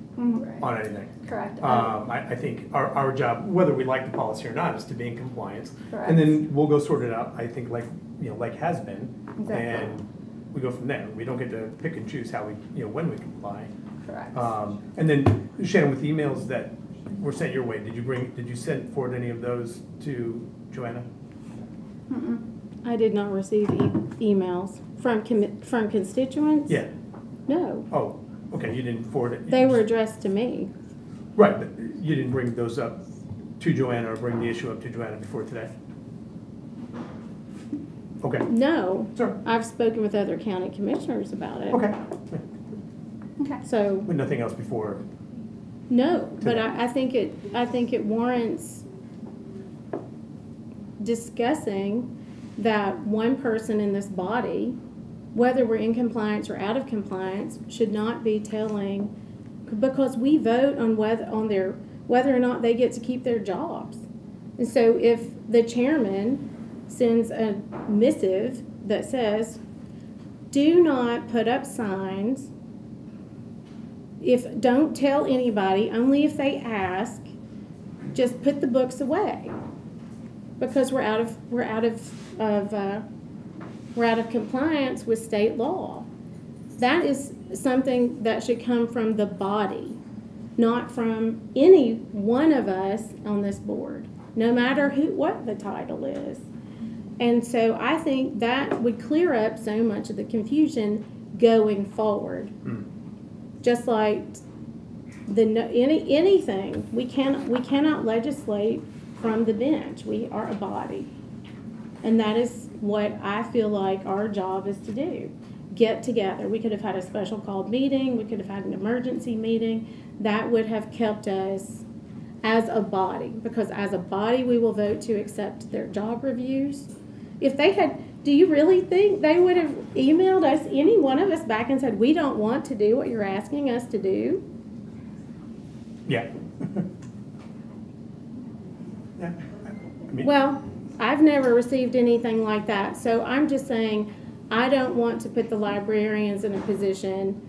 on anything. Correct. I think our job, whether we like the policy or not, is to be in compliance. Correct. And then we'll go sort it out, I think, like, you know, like has been. Exactly. And we go from there. We don't get to pick and choose how we, you know, when we comply. Correct. And then, Shannon, with the emails that were sent your way, did you send forward any of those to Joanna? I did not receive emails from constituents. Yeah. No. Oh, okay, you didn't forward it. They were addressed to me. Right, but you didn't bring those up to Joanna or bring the issue up to Joanna before today? Okay. No. Sure. I've spoken with other county commissioners about it. Okay. Okay. So, With nothing else before. no, but Today. I think it warrants discussing that one person in this body, whether we're in compliance or out of compliance, should not be telling, because we vote on whether or not they get to keep their jobs. And so if the chairman sends a missive that says, do not put up signs, don't tell anybody, only if they ask, just put the books away, because we're out of compliance with state law. That is something that should come from the body, not from any one of us on this board, no matter what the title is. And so I think that would clear up so much of the confusion going forward. Just like anything, we cannot legislate from the bench. We are a body. And that is what I feel like our job is to do. Get together. We could have had a special called meeting. We could have had an emergency meeting. That would have kept us as a body, because as a body we will vote to accept their job reviews. If they had, do you really think they would have emailed us, any one of us, back and said, we don't want to do what you're asking us to do? Yeah. Yeah. Well, I've never received anything like that, so I'm just saying I don't want to put the librarians in a position,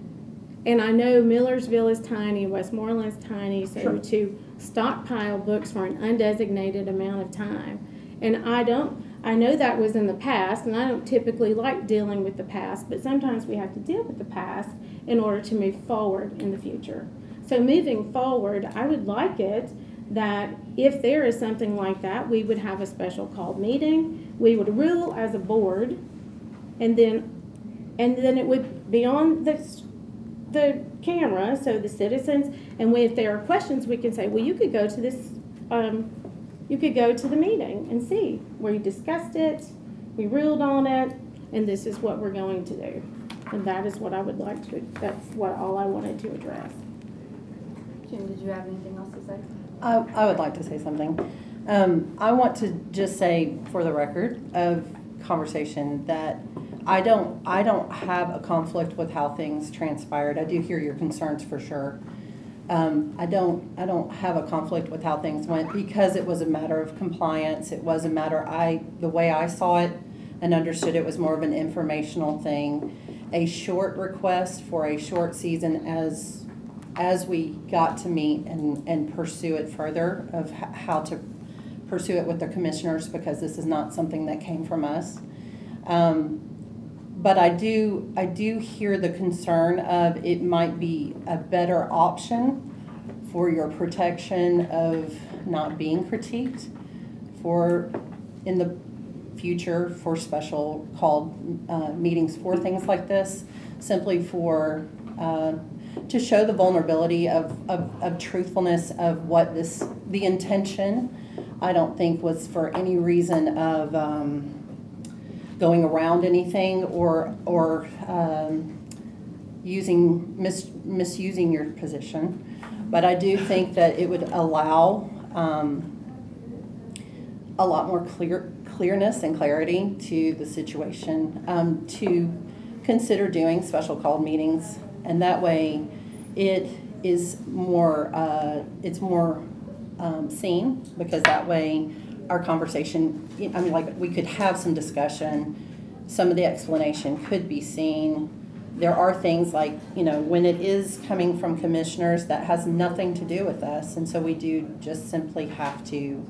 and I know Millersville is tiny, Westmoreland's tiny, so Sure. to stockpile books for an undesignated amount of time. And I know that was in the past, and I don't typically like dealing with the past, but sometimes we have to deal with the past in order to move forward in the future. So moving forward, I would like it that if there is something like that, we would have a special called meeting, we would rule as a board, and then it would be on the camera, so the citizens, and if there are questions, we can say, well, you could go to this, you could go to the meeting and see, we discussed it, we ruled on it, and this is what we're going to do. And that is what I would like to, that's all I wanted to address. Jim, did you have anything else to say? I would like to say something. I want to just say, for the record of conversation, that I don't have a conflict with how things transpired. I do hear your concerns for sure. I don't have a conflict with how things went, because it was a matter of compliance. It was a matter, the way I saw it and understood it was more of an informational thing, a short request for a short season as we got to meet and pursue it further, of how to pursue it with the commissioners, because this is not something that came from us. But I do hear the concern of it might be a better option for your protection of not being critiqued in the future for special called meetings for things like this, simply for to show the vulnerability of truthfulness of what the intention, I don't think, was for any reason of going around anything or misusing your position. But I do think that it would allow a lot more clearness and clarity to the situation, to consider doing special called meetings, and that way it is more seen, because that way our conversation, I mean, like, we could have some discussion, some of the explanation could be seen. There are things like, when it is coming from commissioners, that has nothing to do with us, and so we do just simply have to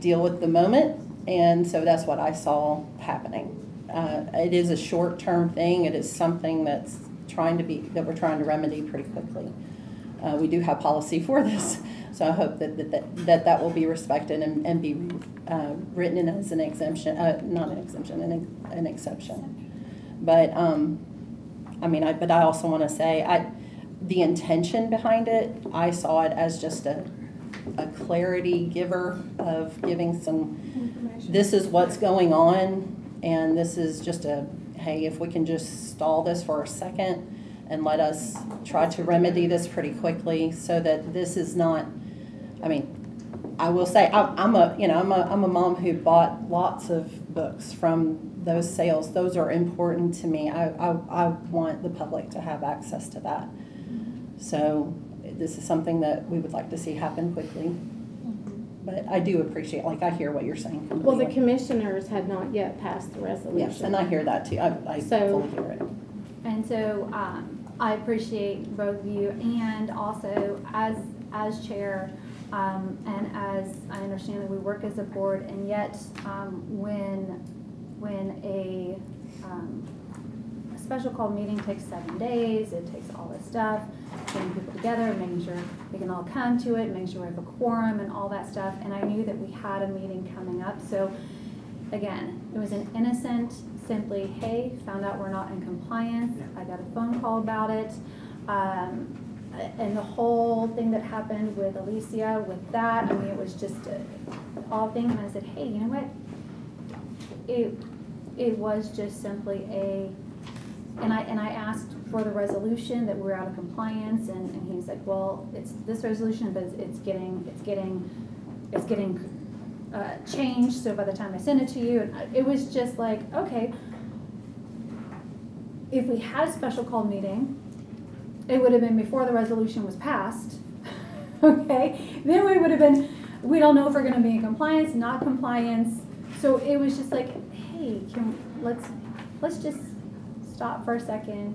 deal with the moment, and so that's what I saw happening. It is a short-term thing. It is something that we're trying to remedy pretty quickly. We do have policy for this, so I hope that will be respected and be written in as an exemption, not an exemption, an exception. But but I also want to say, the intention behind it, I saw it as just a clarity giver, of giving some, this is what's going on, and this is just hey, if we can just stall this for a second, and let us try to remedy this pretty quickly so that this is not, I mean, I will say, I'm a mom who bought lots of books from those sales. Those are important to me. I want the public to have access to that. So this is something that we would like to see happen quickly. But I do appreciate, like, I hear what you're saying completely. Well, the commissioners had not yet passed the resolution. Yes, and I hear that too. I fully hear it. And so I appreciate both of you, and also as chair, and as I understand that we work as a board, and yet when a special call meeting takes 7 days, it takes all this stuff, getting people together, making sure we can all come to it, making sure we have a quorum and all that stuff. And I knew that we had a meeting coming up. So again, it was an innocent, simply, hey, found out we're not in compliance. I got a phone call about it. And the whole thing that happened with Alicia, with that, I mean, it was just all thing. And I said, hey, you know what? It was just simply and I asked for the resolution that we're out of compliance, and he's like, well, it's this resolution, but it's getting changed. So by the time I send it to you, and it was just like, okay, if we had a special call meeting, it would have been before the resolution was passed. Okay, then we would have been, we don't know if we're going to be in compliance, not compliance. So it was just like, hey, let's just stop for a second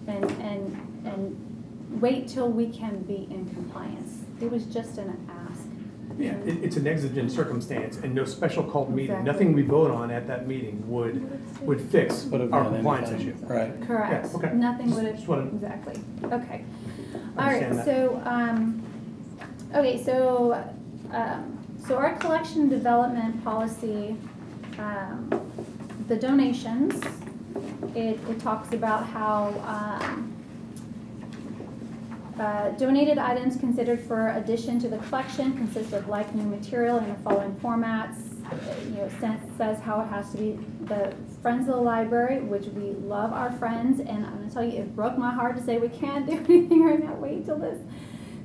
and wait till we can be in compliance. It was just an ask. Yeah, it's an exigent circumstance, and no special called meeting, Exactly. nothing we vote on at that meeting would fix Would have our done compliance anything. issue. Right. Correct. Yeah, okay. Nothing would Just wanna have, exactly. Okay. All right, understand that. so our collection development policy, the donations, it talks about how donated items considered for addition to the collection consist of like new material in the following formats. Says how it has to be the Friends of the Library, which we love our friends, and I'm going to tell you, it broke my heart to say we can't do anything right now. Wait till this.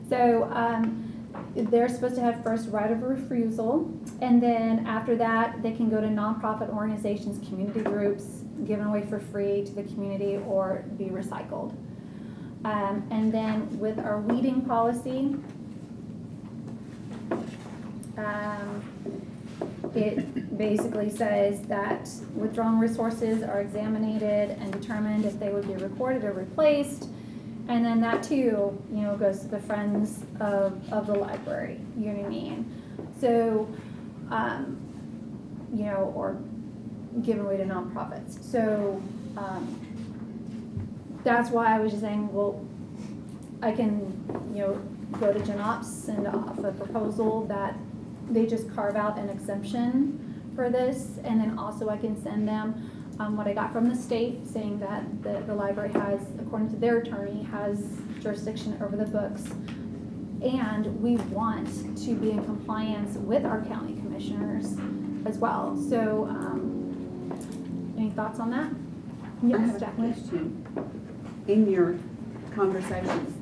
So they're supposed to have first right of refusal, and then after that, they can go to nonprofit organizations, community groups, given away for free to the community, or be recycled. And then with our weeding policy, it basically says that withdrawn resources are examined and determined if they would be recorded or replaced. And then that too, goes to the Friends of the Library, you know what I mean? So, or given away to nonprofits. So, that's why I was just saying, well, I can, go to Gen Ops and off a proposal that they just carve out an exemption for this, and then also I can send them what I got from the state, saying that the library has, according to their attorney, has jurisdiction over the books, and we want to be in compliance with our county commissioners as well. So, any thoughts on that? I have a question. In your conversations,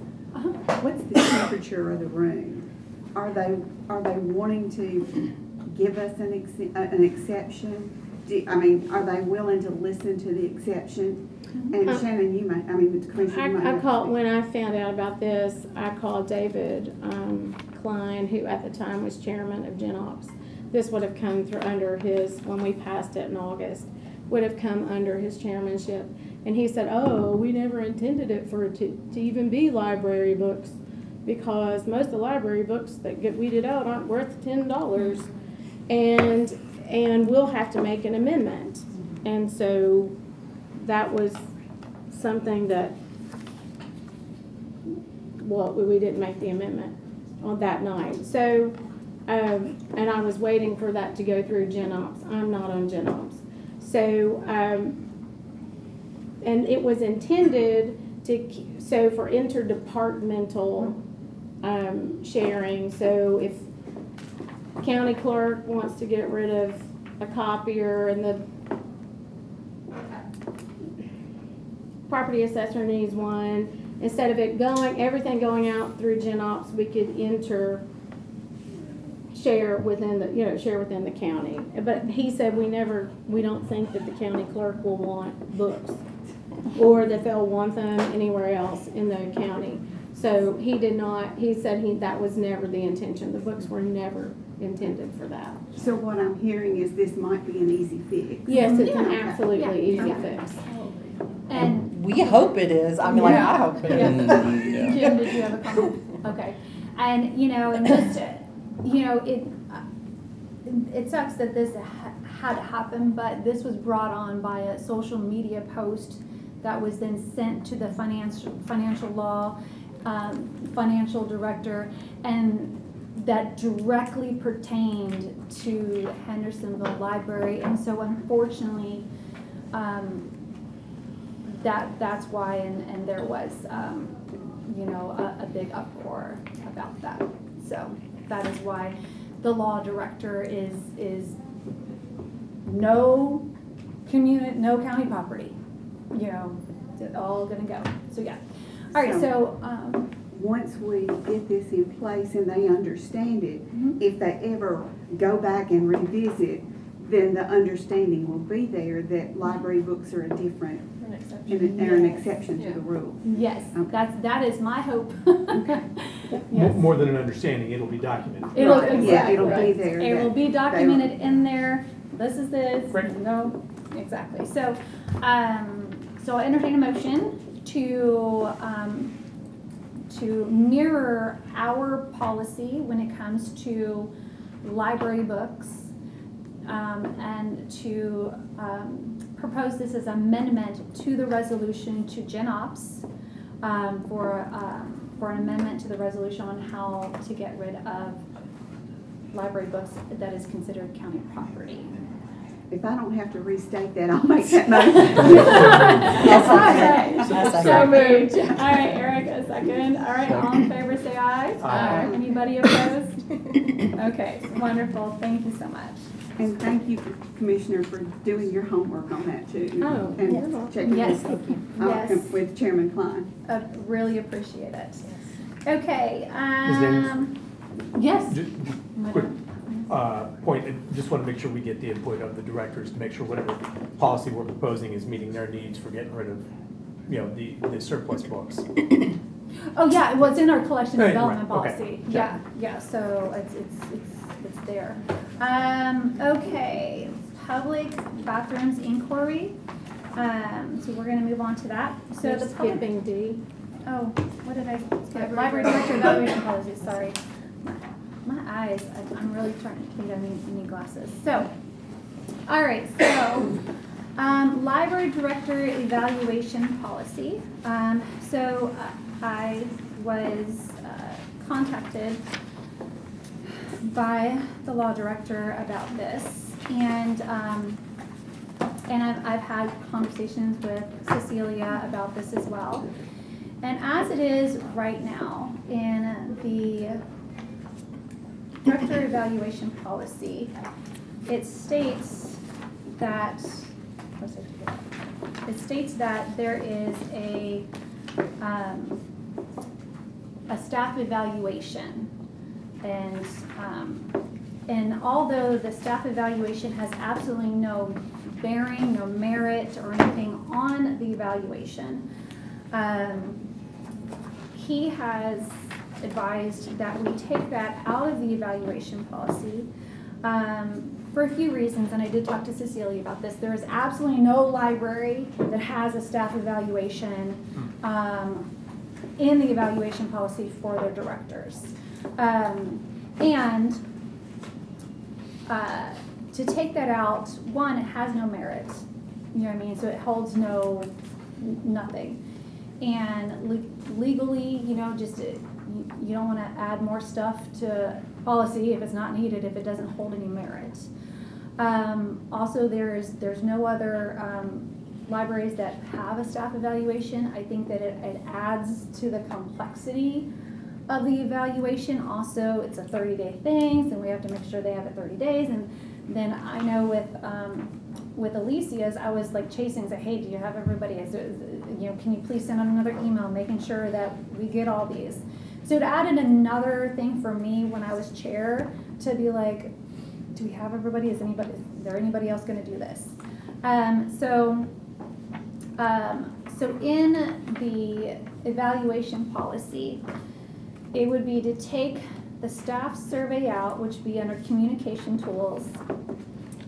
what's the temperature of the room? Are they wanting to give us an exception? Are they willing to listen to the exception? And Shannon, the commissioner. I called, when I found out about this, I called David Klein, who at the time was chairman of Gen Ops. This would have come through under his, when we passed it in August, would have come under his chairmanship. And he said, oh, we never intended it for it to even be library books, because most of the library books that get weeded out aren't worth $10, and we'll have to make an amendment. And so that was something that, well, we didn't make the amendment on that night. So, and I was waiting for that to go through Gen Ops. I'm not on Gen Ops. So, and it was intended for interdepartmental sharing. So if county clerk wants to get rid of a copier and property assessor needs one. Instead of everything going out through Gen Ops, we could share within the county. But he said we don't think that the county clerk will want books, or that they'll want them anywhere else in the county. So he said that was never the intention. The books were never intended for that. So what I'm hearing is this might be an easy fix. Yes, it's an absolutely easy fix. And we hope it is. I mean, like, I hope it is. Yeah. Jim, did you have a comment? Okay. And, and just, it sucks that this had happened, but this was brought on by a social media post that was then sent to the financial law, financial director, and that directly pertained to Hendersonville Library. And so unfortunately, that's why, and there was, a big uproar about that. So that is why the law director is no county property. It's all gonna go. So yeah. All right. So once we get this in place and they understand it, mm-hmm. if they ever go back and revisit, then the understanding will be there that library books are an exception to the rule. Yes, okay. that is my hope. Okay. Yes. More than an understanding, it'll be documented. Yeah, it'll be there. It will be documented in there. This is this. Right. No, exactly. So, so I entertain a motion to mirror our policy when it comes to library books, and to propose this as amendment to the resolution to Gen Ops, for an amendment to the resolution on how to get rid of library books that is considered county property. If I don't have to restate that, I'll make that motion. Yes, all right. So moved. All right, Eric, a second. All right, all in favor, say aye. Aye. Anybody opposed? Okay, wonderful. Thank you so much. And thank you, Commissioner, for doing your homework on that too. Oh, and you're welcome. checking Yes, with, with Chairman Klein. Really appreciate it. Okay. Yes. Yes. Quick point, I just want to make sure we get the input of the directors to make sure whatever policy we're proposing is meeting their needs for getting rid of, the surplus books. Oh yeah, well, it's in our collection Right, development right, okay. policy. Yeah. So it's there. Okay, public bathrooms inquiry. So we're gonna move on to that. So You're the public. skipping D. Oh, what did I skip? Library director evaluation policy. Sorry, my eyes. I'm really trying to think. I need glasses. So, all right. So, library director evaluation policy. So I was contacted by the law director about this, and I've had conversations with Cecilia about this as well. And as it is right now in the director evaluation policy, it states that there is a staff evaluation, and although the staff evaluation has absolutely no bearing, no merit or anything on the evaluation, he has advised that we take that out of the evaluation policy for a few reasons, and I did talk to Cecilia about this. There is absolutely no library that has a staff evaluation in the evaluation policy for their directors. And to take that out, one, it has no merit, you know what I mean? So it holds nothing. And legally, just you don't want to add more stuff to policy if it's not needed, if it doesn't hold any merit. Also, there's no other libraries that have a staff evaluation. I think that it adds to the complexity of the evaluation. Also, it's a 30-day thing, and we have to make sure they have it 30 days. And then I know with with Alicia's, I was like chasing, say, hey, do you have everybody? Can you please send out another email, making sure that we get all these. So it added another thing for me when I was chair to be like, do we have everybody? Is there anybody else going to do this? So in the evaluation policy, it would be to take the staff survey out, which would be under communication tools,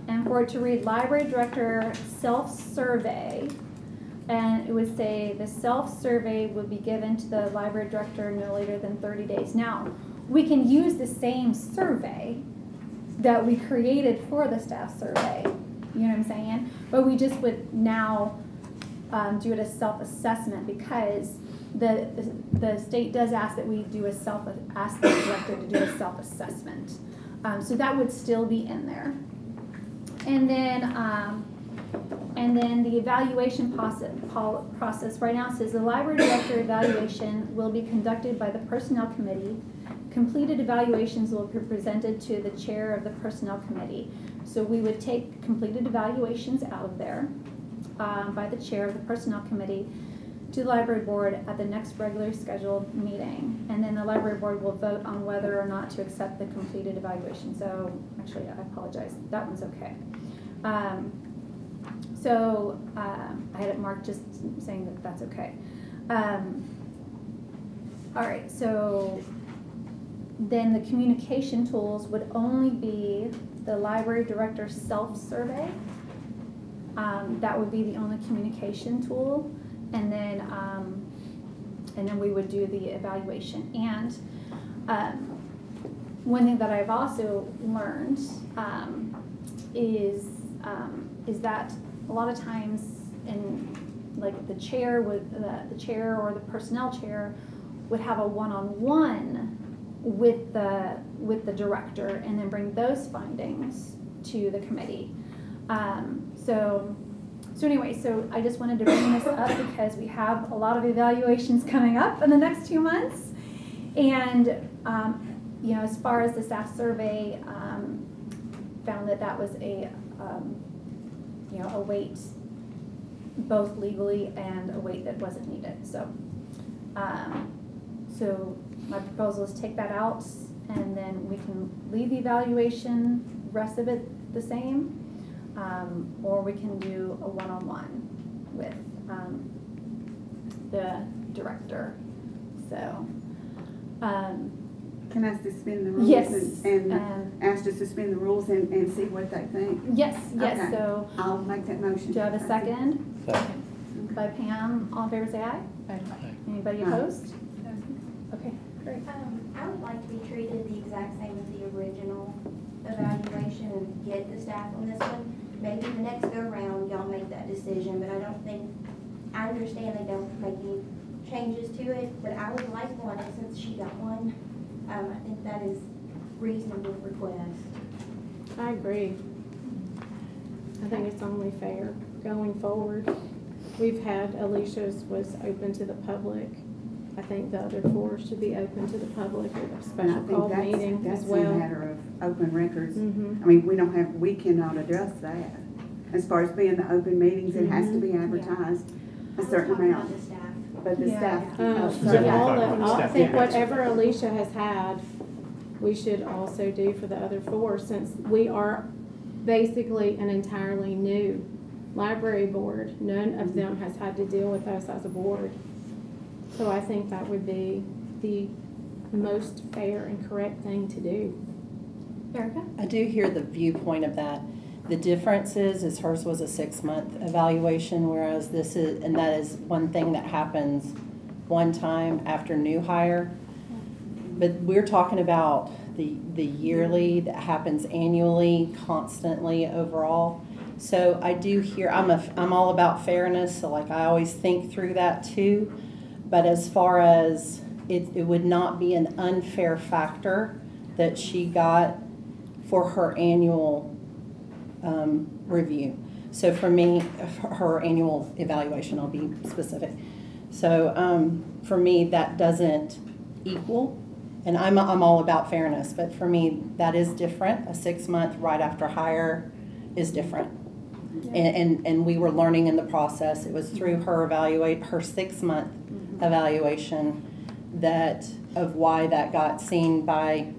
and for it to read library director self-survey, and it would say the self-survey would be given to the library director no later than 30 days. Now, we can use the same survey that we created for the staff survey, you know what I'm saying? But we just would now do it as self-assessment, because the state does ask that we do ask the director to do a self-assessment. So that would still be in there. And then the evaluation process right now says the library director evaluation will be conducted by the personnel committee. Completed evaluations will be presented to the chair of the personnel committee. So we would take completed evaluations out of there by the chair of the personnel committee to the library board at the next regularly scheduled meeting. And then the library board will vote on whether or not to accept the completed evaluation. So actually, I apologize, that one's okay. I had it marked just saying that that's okay. All right, so then the communication tools would only be the library director self-survey. That would be the only communication tool. And then we would do the evaluation. And one thing that I've also learned is that a lot of times the chair or the personnel chair would have a one-on-one with the director, and then bring those findings to the committee. So anyway, so I just wanted to bring this up because we have a lot of evaluations coming up in the next 2 months. And, as far as the staff survey, found that was a weight, both legally and a weight that wasn't needed. So my proposal is take that out, and then we can leave the evaluation, rest of it the same. Or we can do a one-on-one with the director. So, can I suspend the rules? Yes. And ask to suspend the rules and see what they think? Yes, Okay. so. I'll make that motion. Do I have a second? Second. By Pam, all in favor say aye. Aye. Anybody Aye. opposed? Okay, great. I would like to be treated the exact same as the original evaluation and get the staff on this one. Maybe the next go-round, y'all make that decision, but I understand they don't make any changes to it, but I would like one, and since she got one, I think that is reasonable request. I agree. I think it's only fair going forward. We've had Alicia's was open to the public. I think the other 4 should be open to the public at a special call meeting as well. That's a matter of open records. Mhm. I mean, we cannot address that. As far as being the open meetings, it has to be advertised a certain amount. The staff. But the Yeah. staff. So Specifically talking about I staff think members. whatever Alicia has had, we should also do for the other 4, since we are basically an entirely new library board. None of them has had to deal with us as a board. So I think that would be the most fair and correct thing to do. Erica? I do hear the viewpoint of that. The difference is hers was a 6-month evaluation, whereas that is one thing that happens one time after new hire. But we're talking about the yearly that happens annually, constantly overall. So I do hear, I'm all about fairness, so I always think through that too. But as far as it would not be an unfair factor that she got for her annual review. So for me, her annual evaluation, I'll be specific. So for me, that doesn't equal, and I'm all about fairness, but for me, that is different. A 6-month right after hire is different. And we were learning in the process. It was through her 6-month evaluation of why that got seen by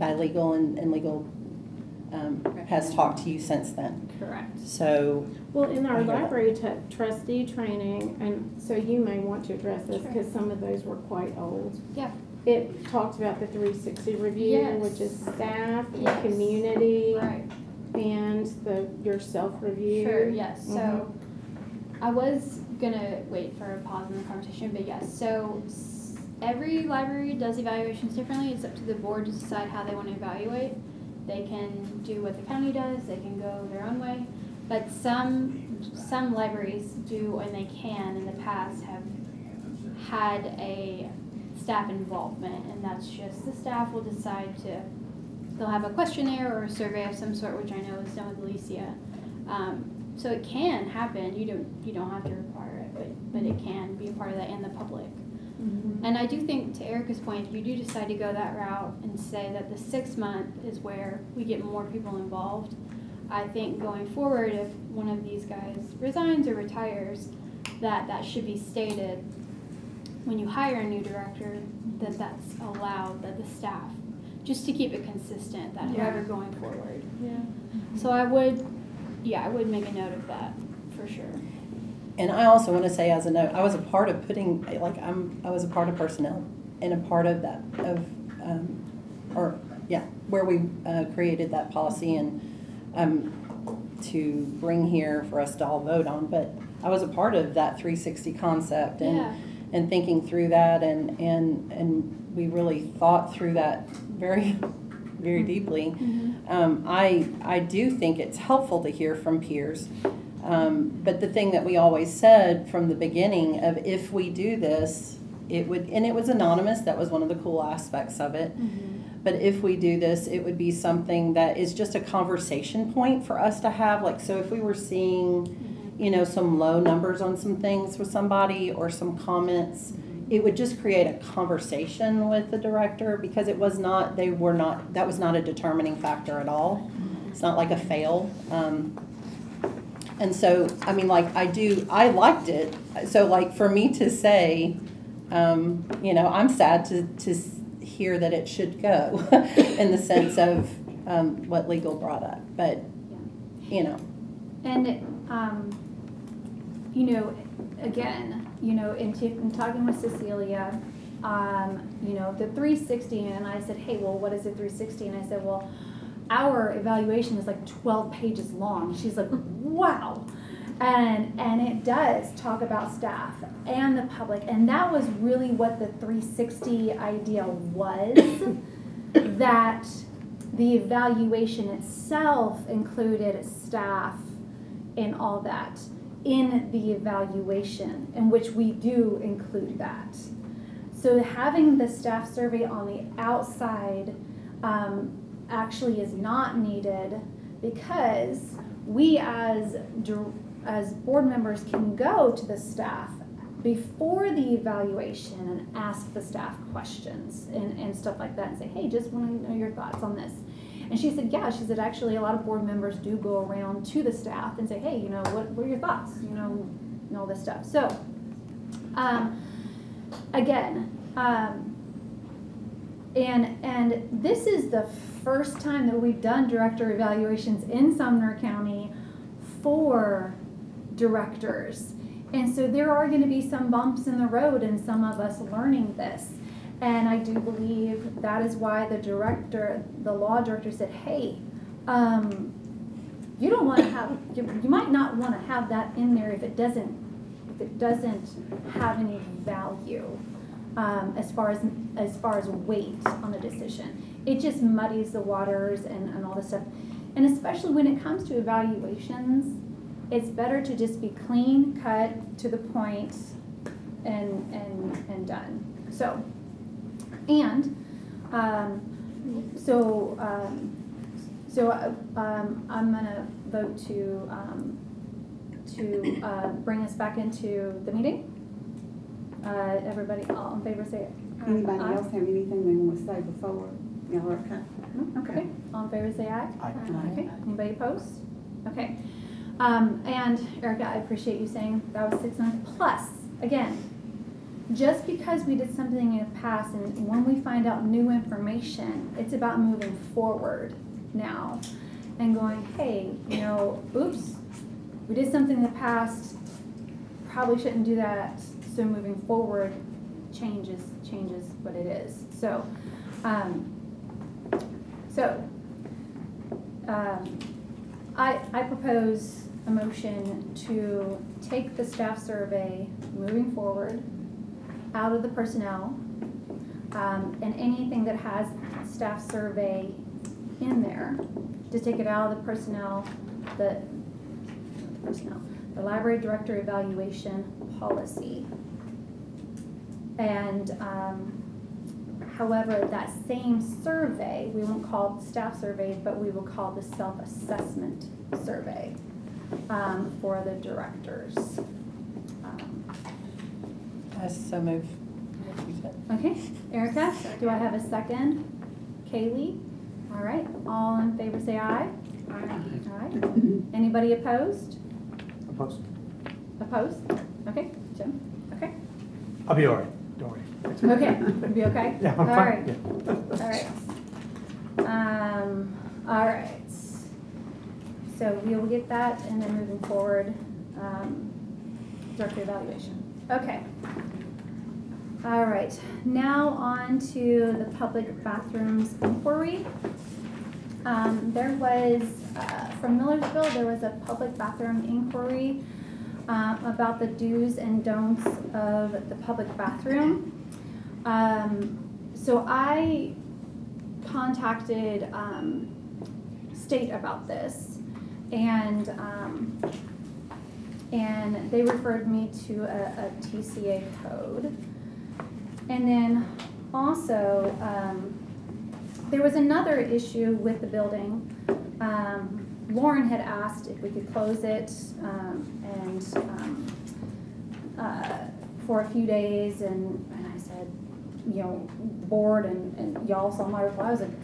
legal, and legal has talked to you since then. Correct. So. Well, in our I hear that. library trustee training, and so you may want to address this Sure. because some of those were quite old. Yeah. It talks about the 360 review, Yes. which is staff and Yes. community Right. and your self-review. Sure, yes, so Mhm. I was gonna wait for a pause in the conversation, but yes, so every library does evaluations differently. It's up to the board to decide how they want to evaluate. They can do what the county does, they can go their own way, but some libraries do, and they can in the past have had a staff involvement, and that's just the staff will decide they'll have a questionnaire or a survey of some sort, which I know is done with Alicia. So it can happen. You don't have to require it, but it can be a part of that, and the public. Mhm. And I do think, to Erica's point, if you do decide to go that route and say that the 6-month is where we get more people involved, I think going forward, if one of these guys resigns or retires, that should be stated when you hire a new director, that's allowed, that the staff, just to keep it consistent, that whoever going forward. Yeah. So I would make a note of that, for sure. And I also want to say, as a note, I was a part of I was a part of personnel and a part of that, where we created that policy and to bring here for us to all vote on. But I was a part of that 360 concept and thinking through that, and we really thought through that very, very deeply. I do think it's helpful to hear from peers. But the thing that we always said from the beginning of, if we do this, it was anonymous. That was one of the cool aspects of it. But if we do this, it would be something that is just a conversation point for us to have. Like, so if we were seeing, some low numbers on some things with somebody or some comments, it would just create a conversation with the director, because that was not a determining factor at all. It's not like a fail. And so, I mean, I liked it. So, for me to say, I'm sad to hear that it should go in the sense of what legal brought up. But, And, again, in talking with Cecilia, the 360, and I said, hey, well, what is a 360? And I said, well, our evaluation is like 12 pages long. She's like, wow. And it does talk about staff and the public. And that was really what the 360 idea was, that the evaluation itself included staff and all that in the evaluation, in which we do include that. So having the staff survey on the outside actually is not needed, because we as board members can go to the staff before the evaluation and ask the staff questions and stuff like that, and say, hey, just want to know your thoughts on this. And she said, yeah, she said, actually a lot of board members do go around to the staff and say, hey, what are your thoughts, and all this stuff. So again, and this is the first time that we've done director evaluations in Sumner County for directors. And so there are going to be some bumps in the road and some of us learning this. And I do believe that is why the law director said, hey, you don't want to have, you might not want to have that in there if it doesn't have any value as far as weight on the decision. It just muddies the waters and all this stuff. And especially when it comes to evaluations, it's better to just be clean, cut, to the point, and done. So, I'm gonna vote to bring us back into the meeting. Everybody, all in favor, say it. Anybody Aye. else have anything they want to say before? Y'all are okay? Okay. All in favor, say aye. Aye. Okay. Anybody opposed? Okay. And Erica, I appreciate you saying that was 6 months. Plus, again, just because we did something in the past and when we find out new information, it's about moving forward now and going, hey, you know, oops, we did something in the past, probably shouldn't do that. So moving forward changes what it is. So, I propose a motion to take the staff survey moving forward out of the personnel, and anything that has staff survey in there, to take it out of the personnel, the library director evaluation policy. And however, that same survey, we won't call it staff survey, but we will call the self-assessment survey for the directors. I so move. Okay, Erica, do I have a second? Kaylee? All right, all in favor say aye. Aye. All right. Anybody opposed? Opposed? Opposed? Okay, Jim? Okay. I'll be all right, don't worry. Okay, you'll be okay? Yeah, I'm All fine. right. Yeah. All right. So we will get that, and then moving forward, director evaluation. Okay. All right, now on to the public bathrooms inquiry. There was, from Millersville, there was a public bathroom inquiry about the do's and don'ts of the public bathroom. So I contacted state about this, and they referred me to a TCA code. And then also, there was another issue with the building. Lauren had asked if we could close it for a few days, and I said, you know, the board and y'all saw my reply. I was like,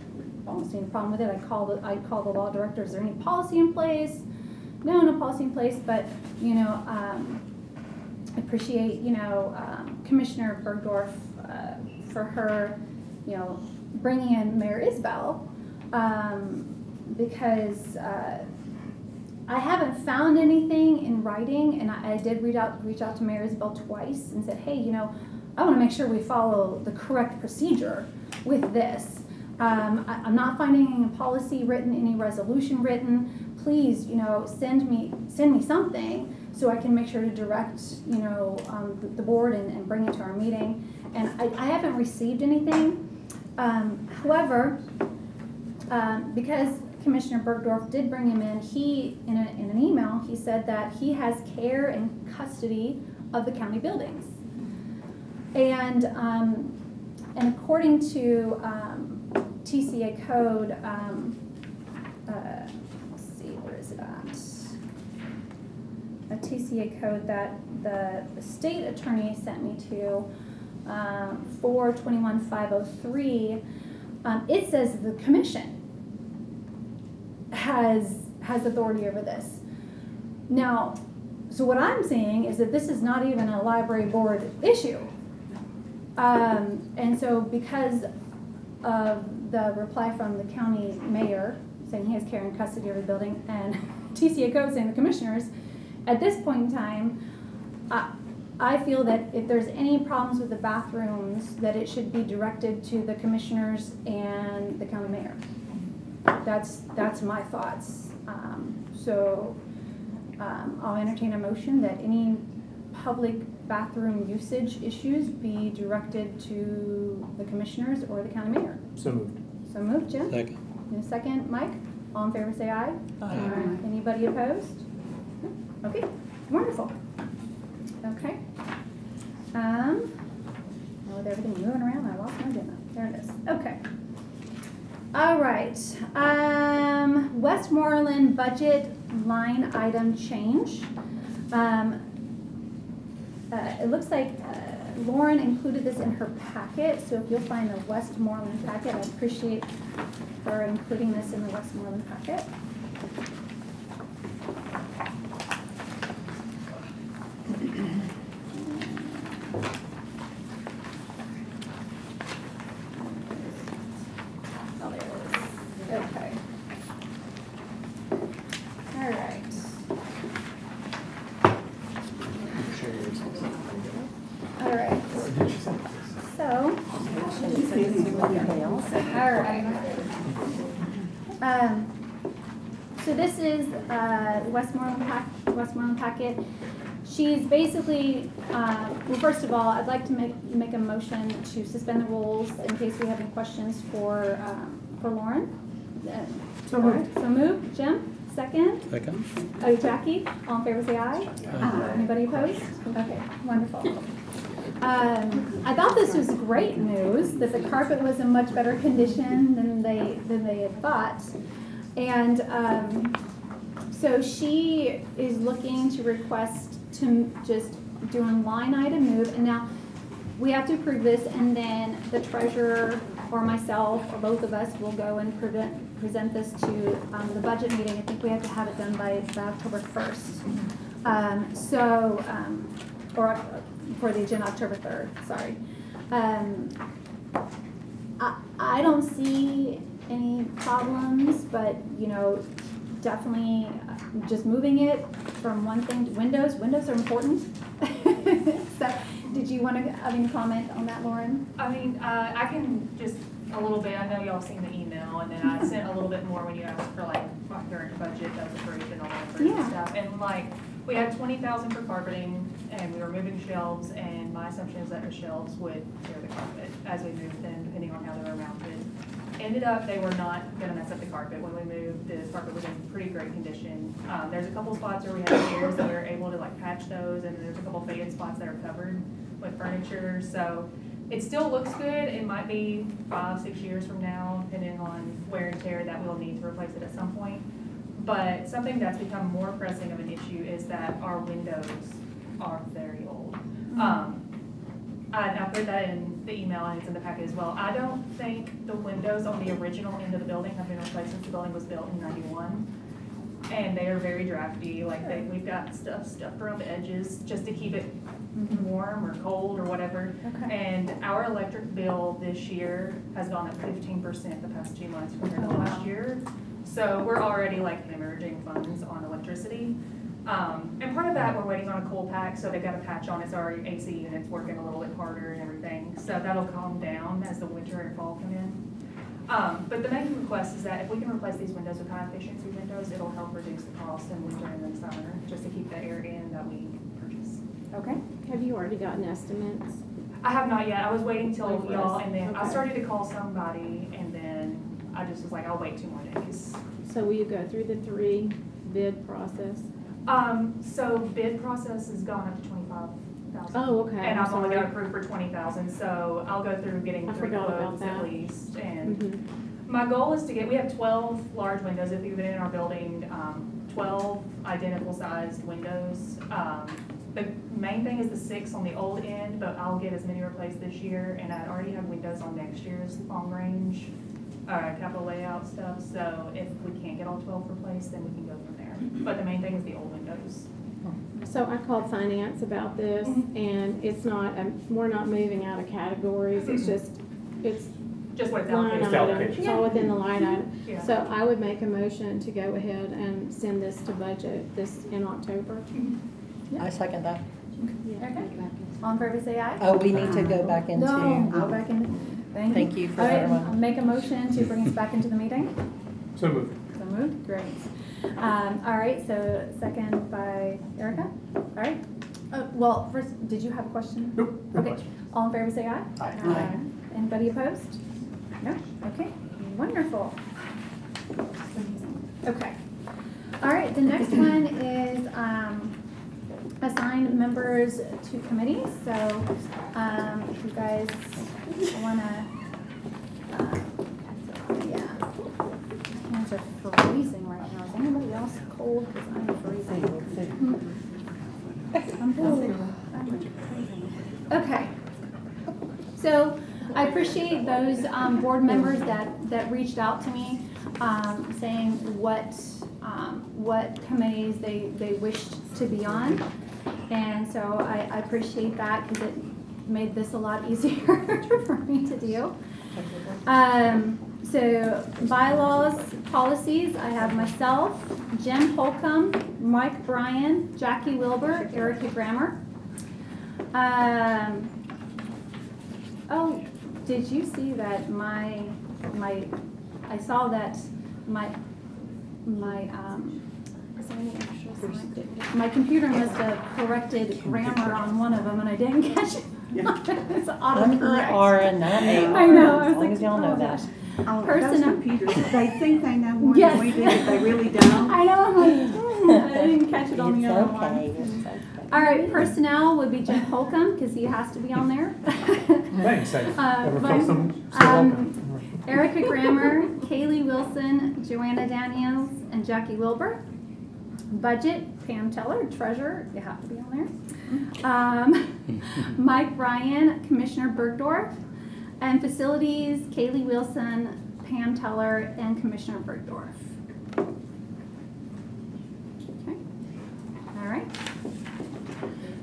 I don't see any problem with it. I called the law director. Is there any policy in place? No policy in place, but you know, appreciate, you know, Commissioner Bergdorf for her, you know, bringing in Mayor Isbell, because I haven't found anything in writing, and I did reach out to Mayor Isbell twice and said, hey, you know, I want to make sure we follow the correct procedure with this. I'm not finding any policy written, any resolution written. Please, you know, send me something so I can make sure to direct, you know, the board and bring it to our meeting. And I haven't received anything. However, because Commissioner Bergdorf did bring him in, he, in an email, he said that he has care and custody of the county buildings. And according to TCA code, let's see, where is it at? A TCA code that the state attorney sent me to, 421-503, it says the commission has authority over this. Now, so what I'm saying is that this is not even a library board issue. And so because of the reply from the county mayor saying he has care and custody of the building, and TCA code saying the commissioners, at this point in time, I feel that if there's any problems with the bathrooms, that it should be directed to the commissioners and the county mayor. That's my thoughts. I'll entertain a motion that any public bathroom usage issues be directed to the commissioners or the county mayor. So moved. So moved, Jim? Second. In a second, Mike? All in favor say aye. Aye. Anybody opposed? Okay, wonderful. Okay. With everything moving around, I lost my agenda. There it is. Okay. All right. Westmoreland budget line item change. It looks like Lauren included this in her packet, so if you'll find the Westmoreland packet, I appreciate her including this in the Westmoreland packet. All right. So this is Westmoreland packet. She's basically, well, first of all, I'd like to make a motion to suspend the rules in case we have any questions for Lauren. So moved. So moved. Jim, second. Second. Oh, Jackie, all in favor say aye. Aye. Anybody opposed? Okay, wonderful. I thought this was great news, that the carpet was in much better condition than they had thought. And so she is looking to request to just do a line item move. And now we have to approve this, and then the treasurer or myself or both of us will go and present this to the budget meeting. I think we have to have it done by October 1st. Or for the agenda October 3rd, sorry. I don't see any problems, but definitely just moving it from one thing to windows. Windows are important. So did you want to have any comment on that, Lauren? I mean, I can just a little bit. I know y'all seen the email, and then I sent a little bit more when you asked for like my current budget that was approved and all that stuff. And like we had 20,000 for carpeting, and we were moving shelves, and my assumption is that the shelves would tear the carpet as we moved them, depending on how they were mounted. Ended up, they were not going to mess up the carpet. When we moved, the carpet was in pretty great condition. There's a couple spots where we had chairs that we were able to like patch those, and there's a couple faded spots that are covered with furniture. So it still looks good. It might be 5-6 years from now, depending on wear and tear, that we'll need to replace it at some point. But something that's become more pressing of an issue is that our windows are very old. I put that in the email, and it's in the packet as well. I don't think the windows on the original end of the building have been replaced since the building was built in '91. And they are very drafty. Like we've got stuff stuffed around the edges just to keep it warm or cold or whatever. Okay. And our electric bill this year has gone up 15% the past 2 months compared to last year. So we're already like hemorrhaging funds on electricity. And part of that, we're waiting on a cool pack, so they've got a patch on it, so our AC unit's working a little bit harder and everything. So that'll calm down as the winter and fall come in. But the main request is that if we can replace these windows with high efficiency windows, it'll help reduce the cost in winter and in summer, just to keep the air in that we purchase. Okay. Have you already gotten estimates? I have not yet. I was waiting till y'all, and then I Okay. started to call somebody, and then I just was like, I'll wait 2 more days. So will you go through the 3 bid process? So bid process has gone up to 25,000. Oh, okay. And I've only sorry. got approved for 20,000, so I'll go through getting I 3 forgot about quotes at that. least. And Mhm. my goal is to get, we have 12 large windows, if you've been in our building, 12 identical sized windows. The main thing is the 6 on the old end, but I'll get as many replaced this year, and I already have windows on next year's long range capital layout stuff, so if we can't get all 12 replaced, then we can go from there. But the main thing is the old windows. So I called finance about this, and it's not, we're not moving out of categories, it's just Just what it's line allocated. item, allocation. it's all within the line item. Yeah. So I would make a motion to go ahead and send this to budget this in October. I second that. Okay. All in favor say aye. Oh, we need to go back into. No, go back in. Thank you for All right, that one. I'll make a motion to bring us back into the meeting. So moved. So moved, great. All right, so second by Erica. All right. Well, first, did you have a question? Nope. No Okay. question. All in favor say aye. Aye. Anybody opposed? No? Okay, wonderful. Okay. All right, the next one is assign members to committees. So if you guys want to, yeah. My hands are freezing right now. Is anybody else cold? Because I'm freezing. I'm freezing. Okay. So I appreciate those board members that reached out to me saying what committees they wished to be on. And so I appreciate that because it made this a lot easier for me to do. So bylaws, policies, I have myself, Jim Holcomb, Mike Bryan, Jackie Wilbur, Erica Grammer. Oh, Did you see that I saw that my computer must have corrected grammar on one of them and I didn't catch it. It's autocorrect. R, not A. I know, I was As long like, as y'all know oh, that. gosh. Oh, those Personnel- computers, they think they know more Yes. than we do, but they really don't. I know, I'm like, I didn't catch it on the other one. It's okay. All right, personnel would be Jim Holcomb, because he has to be on there. Thanks, I never but, felt so welcome. Erica Grammer, Kaylee Wilson, Joanna Daniels, and Jackie Wilbur. Budget, Pam Teller, treasurer, you have to be on there. Mike Ryan, Commissioner Bergdorf. And facilities, Kaylee Wilson, Pam Teller, and Commissioner Bergdorf. Okay, all right.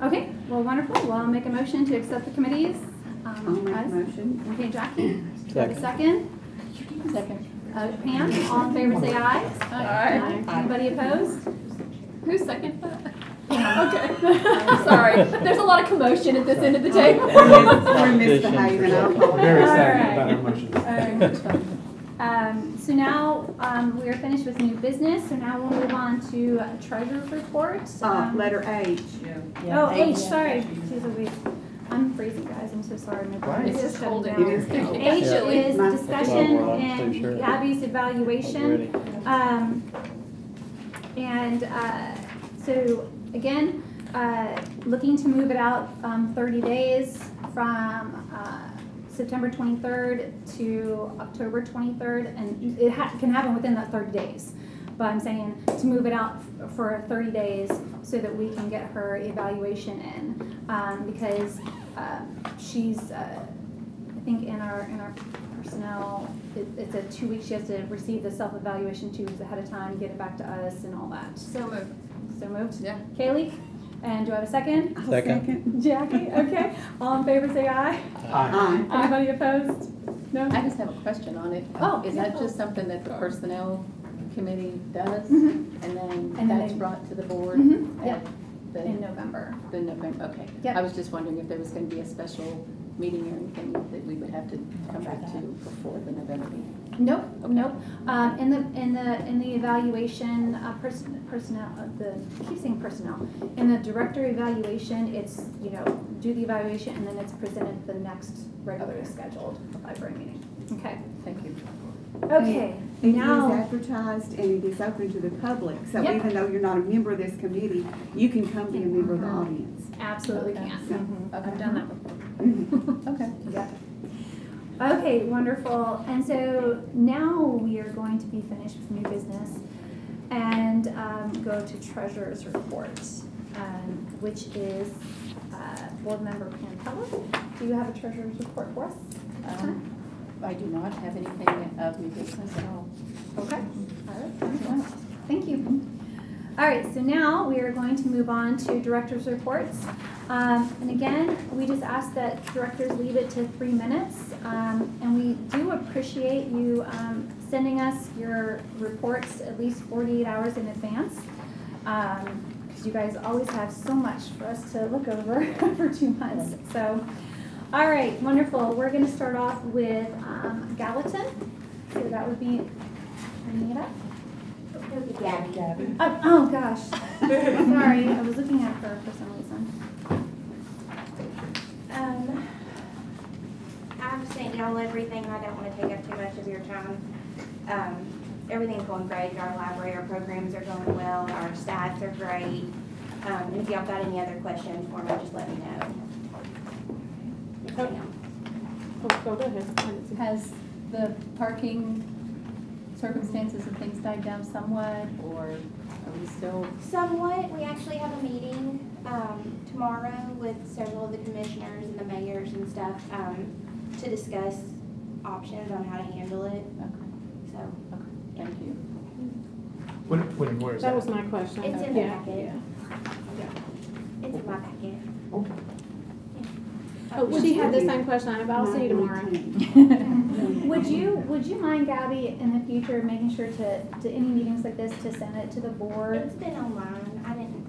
Okay, well, wonderful. Well, I'll make a motion to accept the committees. I'll make a as- motion. Okay, Jackie, do you have a second? Pam, all in favor say aye. Aye. Anybody opposed? Who seconded that? Okay. Sorry. There's a lot of commotion at this end of the table. We're misbehaving, I We're apologize. very All excited right. about our motions. So now we are finished with new business, so now we'll move on to treasurer's report. Letter H. Oh, H, sorry. Jeez Louise. I'm freezing, guys. I'm so sorry. My brain Right. is It just is shutting cold in down. It is cold. H is My- discussion Well, I'm and too sure. Gabby's evaluation. So again, looking to move it out 30 days from September 23rd to October 23rd, and it can happen within that 30 days. But I'm saying to move it out for 30 days so that we can get her evaluation in, because she's, I think in our personnel, it's a 2 weeks. She has to receive the self-evaluation 2 weeks ahead of time, get it back to us, and all that. So moved. So moved. Yeah. Kaylee, and do I have a second? I'll Second. Jackie, okay. All in favor, say aye. Aye. Anybody opposed? No. I just have a question on it. Oh, Is yeah. that just something that the personnel committee does? Mhm. And then And then that's they- brought to the board? Mhm, at yep. the- In November. The November, okay. Yep. I was just wondering if there was going to be a special meeting or anything that we would have to come back to before the November meeting. Nope, nope. In the evaluation, personnel, keep saying personnel. In the director evaluation, it's, do the evaluation and then it's presented the next regularly scheduled library meeting. Okay. Thank you. Okay, It is now, advertised and it is open to the public, so Yep. even though you're not a member of this committee, you can come be a member of the audience. absolutely can. I've done that before. Okay. Yeah. Okay, wonderful. And so now we are going to be finished with new business and go to treasurer's report, which is board member Pam Teller. Do you have a treasurer's report for us? I do not have anything of new business at all. Okay. All right. Wonderful. Thank you. All right, so now we are going to move on to director's reports. And again, we just ask that directors leave it to 3 minutes. And we do appreciate you sending us your reports at least 48 hours in advance. Because you guys always have so much for us to look over for 2 months. So, all right, wonderful. We're going to start off with Gallatin. So that would be, turning it up. Gabby. Oh gosh. Sorry, I was looking at her for some reason. I've sent y'all everything. I don't want to take up too much of your time. Everything's going great. Our library, our programs are going well. Our stats are great. And if y'all got any other questions for me, just let me know. Go ahead. Has the parking circumstances and things died down somewhat, or are we still? Somewhat. We actually have a meeting tomorrow with several of the commissioners and the mayors and stuff to discuss options on how to handle it. Okay, So okay, thank you. When and where is that? That was my question. it's in the Yeah, packet. yeah. It's in my packet. Okay. Oh, she had the same question, but I'll see you tomorrow. Would you mind, Gabby, in the future making sure to any meetings like this to send it to the board? It's been online. I didn't.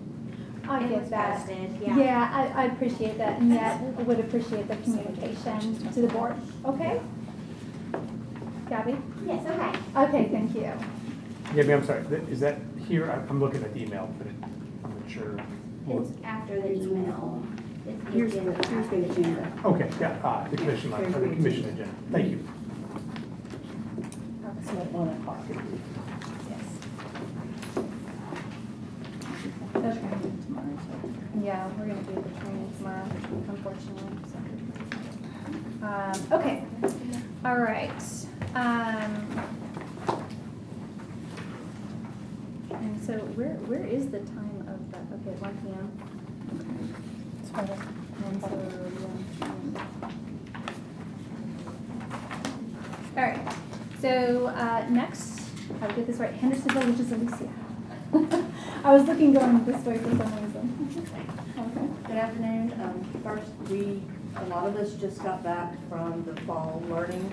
I It get was that. posted, Yeah, I appreciate that, and yet would appreciate the communication to the board. Okay? Gabby? Yes, okay. Okay, thank you. Gabby, I'm sorry, is that here? I'm looking at the email, but I'm not sure. It's after the email. It's the Here's the agenda. agenda. Okay, yeah, the commission line, or the commission agenda. Thank you. So at 1 o'clock. Okay. Yeah, we're gonna do the training tomorrow, unfortunately, so. Okay, all right. And so where is the time of that? Okay, 1 p.m. And so, yeah. All right, so, next, how to get this right, Hendersonville, which is Alicia. I was looking going this way for some reason. Okay. Good afternoon. First, a lot of us just got back from the fall learning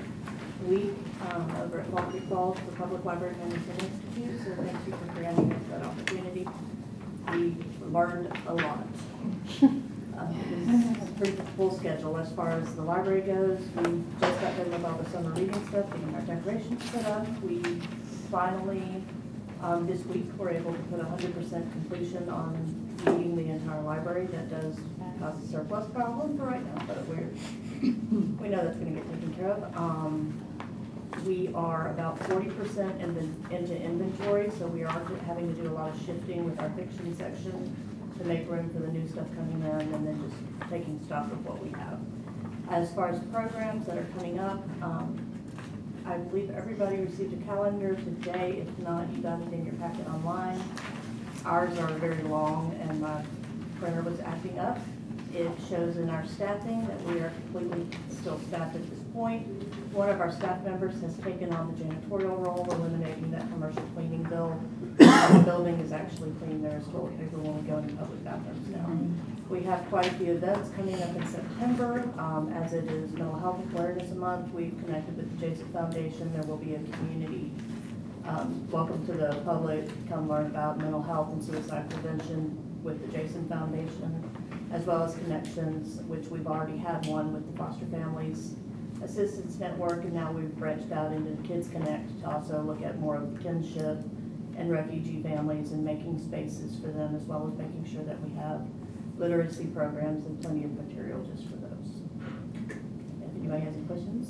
week over at Long Creek Falls, the Public Library Management Institute, so thank you for granting us that opportunity. We learned a lot. It was a pretty full schedule as far as the library goes. We just got done with all the summer reading stuff, getting our decorations set up. We finally, this week, were able to put 100% completion on meeting the entire library. That does cause a surplus problem for right now, but we know that's going to get taken care of. We are about 40% into inventory, so we are having to do a lot of shifting with our fiction section to make room for the new stuff coming in, and then just taking stock of what we have. As far as programs that are coming up, I believe everybody received a calendar today. If not, you got it in your packet online. Ours are very long, and my printer was acting up. It shows in our staffing that we are completely still staffed at this point. One of our staff members has taken on the janitorial role, eliminating that commercial cleaning bill. The building is actually clean. There is toilet paper when we go into public bathrooms now. We have quite a few events coming up in September. As it is Mental Health Awareness Month, we've connected with the Jason Foundation. There will be a community welcome to the public. Come learn about mental health and suicide prevention with the Jason Foundation, as well as connections, which we've already had one with the Foster Families Assistance Network, and now we've branched out into the Kids Connect to also look at more of kinship and refugee families and making spaces for them, as well as making sure that we have literacy programs and plenty of material just for those. If anybody has any questions?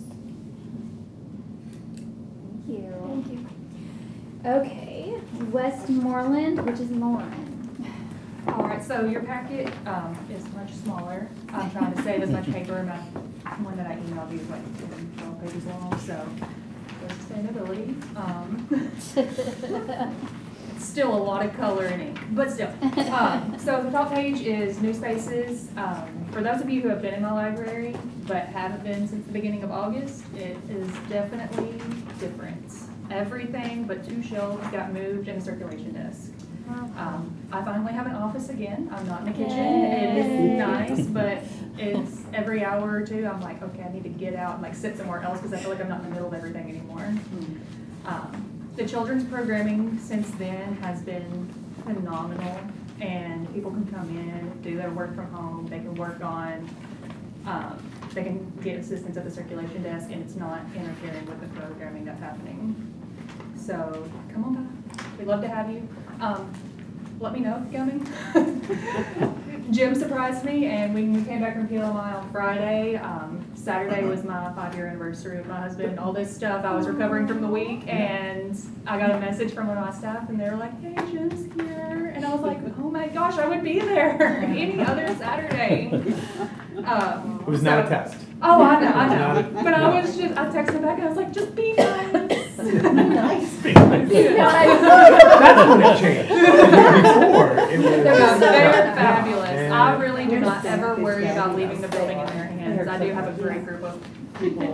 Thank you. Thank you. Okay, Westmoreland, which is Lauren. All right, so your packet is much smaller. I'm trying to save as much paper, and my one that I emailed you is like 12 pages long, so for sustainability. It's still a lot of color and ink, but still. So the top page is new spaces. For those of you who have been in my library but haven't been since the beginning of August, it is definitely different. Everything but 2 shelves got moved and a circulation desk. I finally have an office again. I'm not in the kitchen. It is nice, but it's every hour or two I'm like, okay, I need to get out and like sit somewhere else because I feel like I'm not in the middle of everything anymore. The children's programming since then has been phenomenal, and people can come in, do their work from home. They can work on, they can get assistance at the circulation desk, and it's not interfering with the programming that's happening. So come on by. We'd love to have you. Let me know if you're coming. Jim surprised me, and when we came back from PLMI on Friday, Saturday was my 5-year anniversary with my husband, all this stuff. I was recovering from the week, and I got a message from one of my staff, and they were like, hey, Jim's here. And I was like, oh my gosh, I would be there any other Saturday. It was not a test. Oh, I know. But I texted him back, and I was like, just be nice. Nice. That's when it changed. Before, it was. They're fabulous. I really do not ever worry about leaving the building in their hands. I do have a great group of people.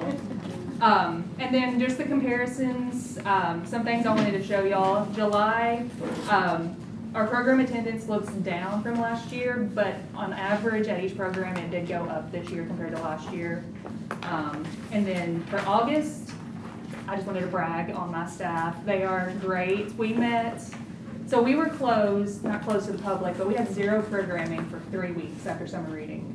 And then just the comparisons, some things I wanted to show y'all. July, our program attendance looks down from last year, but on average at each program it did go up this year compared to last year. And then for August, I just wanted to brag on my staff. They are great. We met So we were closed, not closed to the public, but we had 0 programming for 3 weeks after summer reading.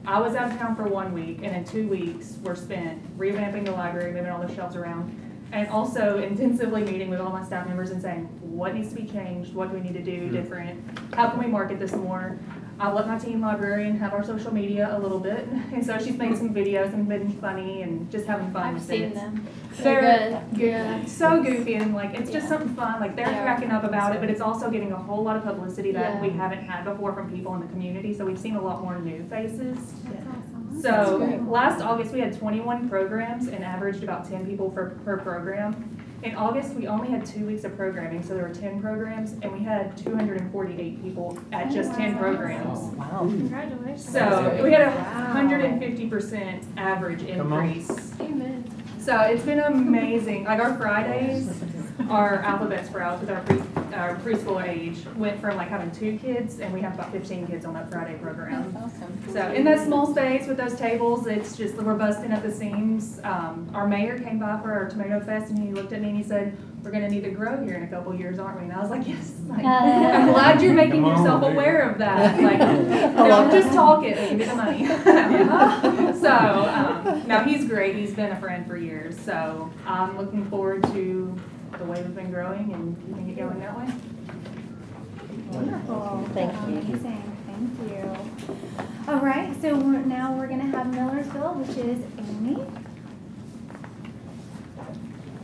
I was out of town for 1 week, and then 2 weeks were spent revamping the library, moving all the shelves around, and also intensively meeting with all my staff members and saying, what needs to be changed? What do we need to do different? How can we market this more? I let my team librarian have our social media a little bit, and so she's made some videos and been funny and just having fun I've with seen it. them. They're Good. Yeah. so goofy and like it's just Yeah. something fun. Like they're They are. cracking up about it, but it's also getting a whole lot of publicity that Yeah. we haven't had before from people in the community. So we've seen a lot more new faces. That's awesome. So That's great. last August we had 21 programs and averaged about 10 people per program. In August we only had 2 weeks of programming, so there were 10 programs, and we had 248 people at just 10 programs. Wow. Congratulations. So we had a 150% average increase. Amen. So it's been amazing. Like our Fridays, our alphabet sprouts with our preschool age went from like having 2 kids, and we have about 15 kids on that Friday program. That's awesome. So in that small space with those tables, it's just, we're busting at the seams. Our mayor came by for our tomato fest, and he looked at me and he said, we're gonna need to grow here in a couple years, aren't we? And I was like, yes. Like, I'm glad you're making yourself aware of that. Like, don't just talk it, give me the money. So, no, he's great. He's been a friend for years. So I'm looking forward to the way we've been growing and keeping it going that way. Wonderful. Thank you. Amazing. Thank you. All right, so now we're going to have Millersville, which is Amy.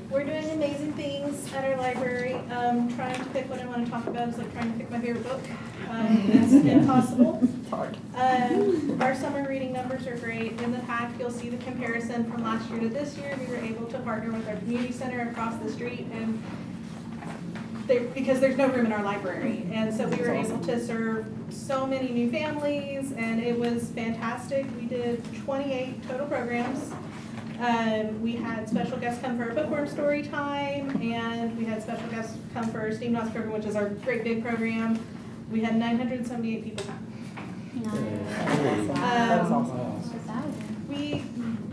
We're doing amazing things at our library. Trying to pick what I want to talk about is like trying to pick my favorite book. It's impossible. It's hard. Our summer reading numbers are great. In the pack, you'll see the comparison from last year to this year. We were able to partner with our community center across the street, and because there's no room in our library. And so we were able to serve so many new families, and it was fantastic. We did 28 total programs. We had special guests come for our bookworm story time, and we had special guests come for our STEAM Knots program, which is our great big program. We had 978 people come. That's awesome.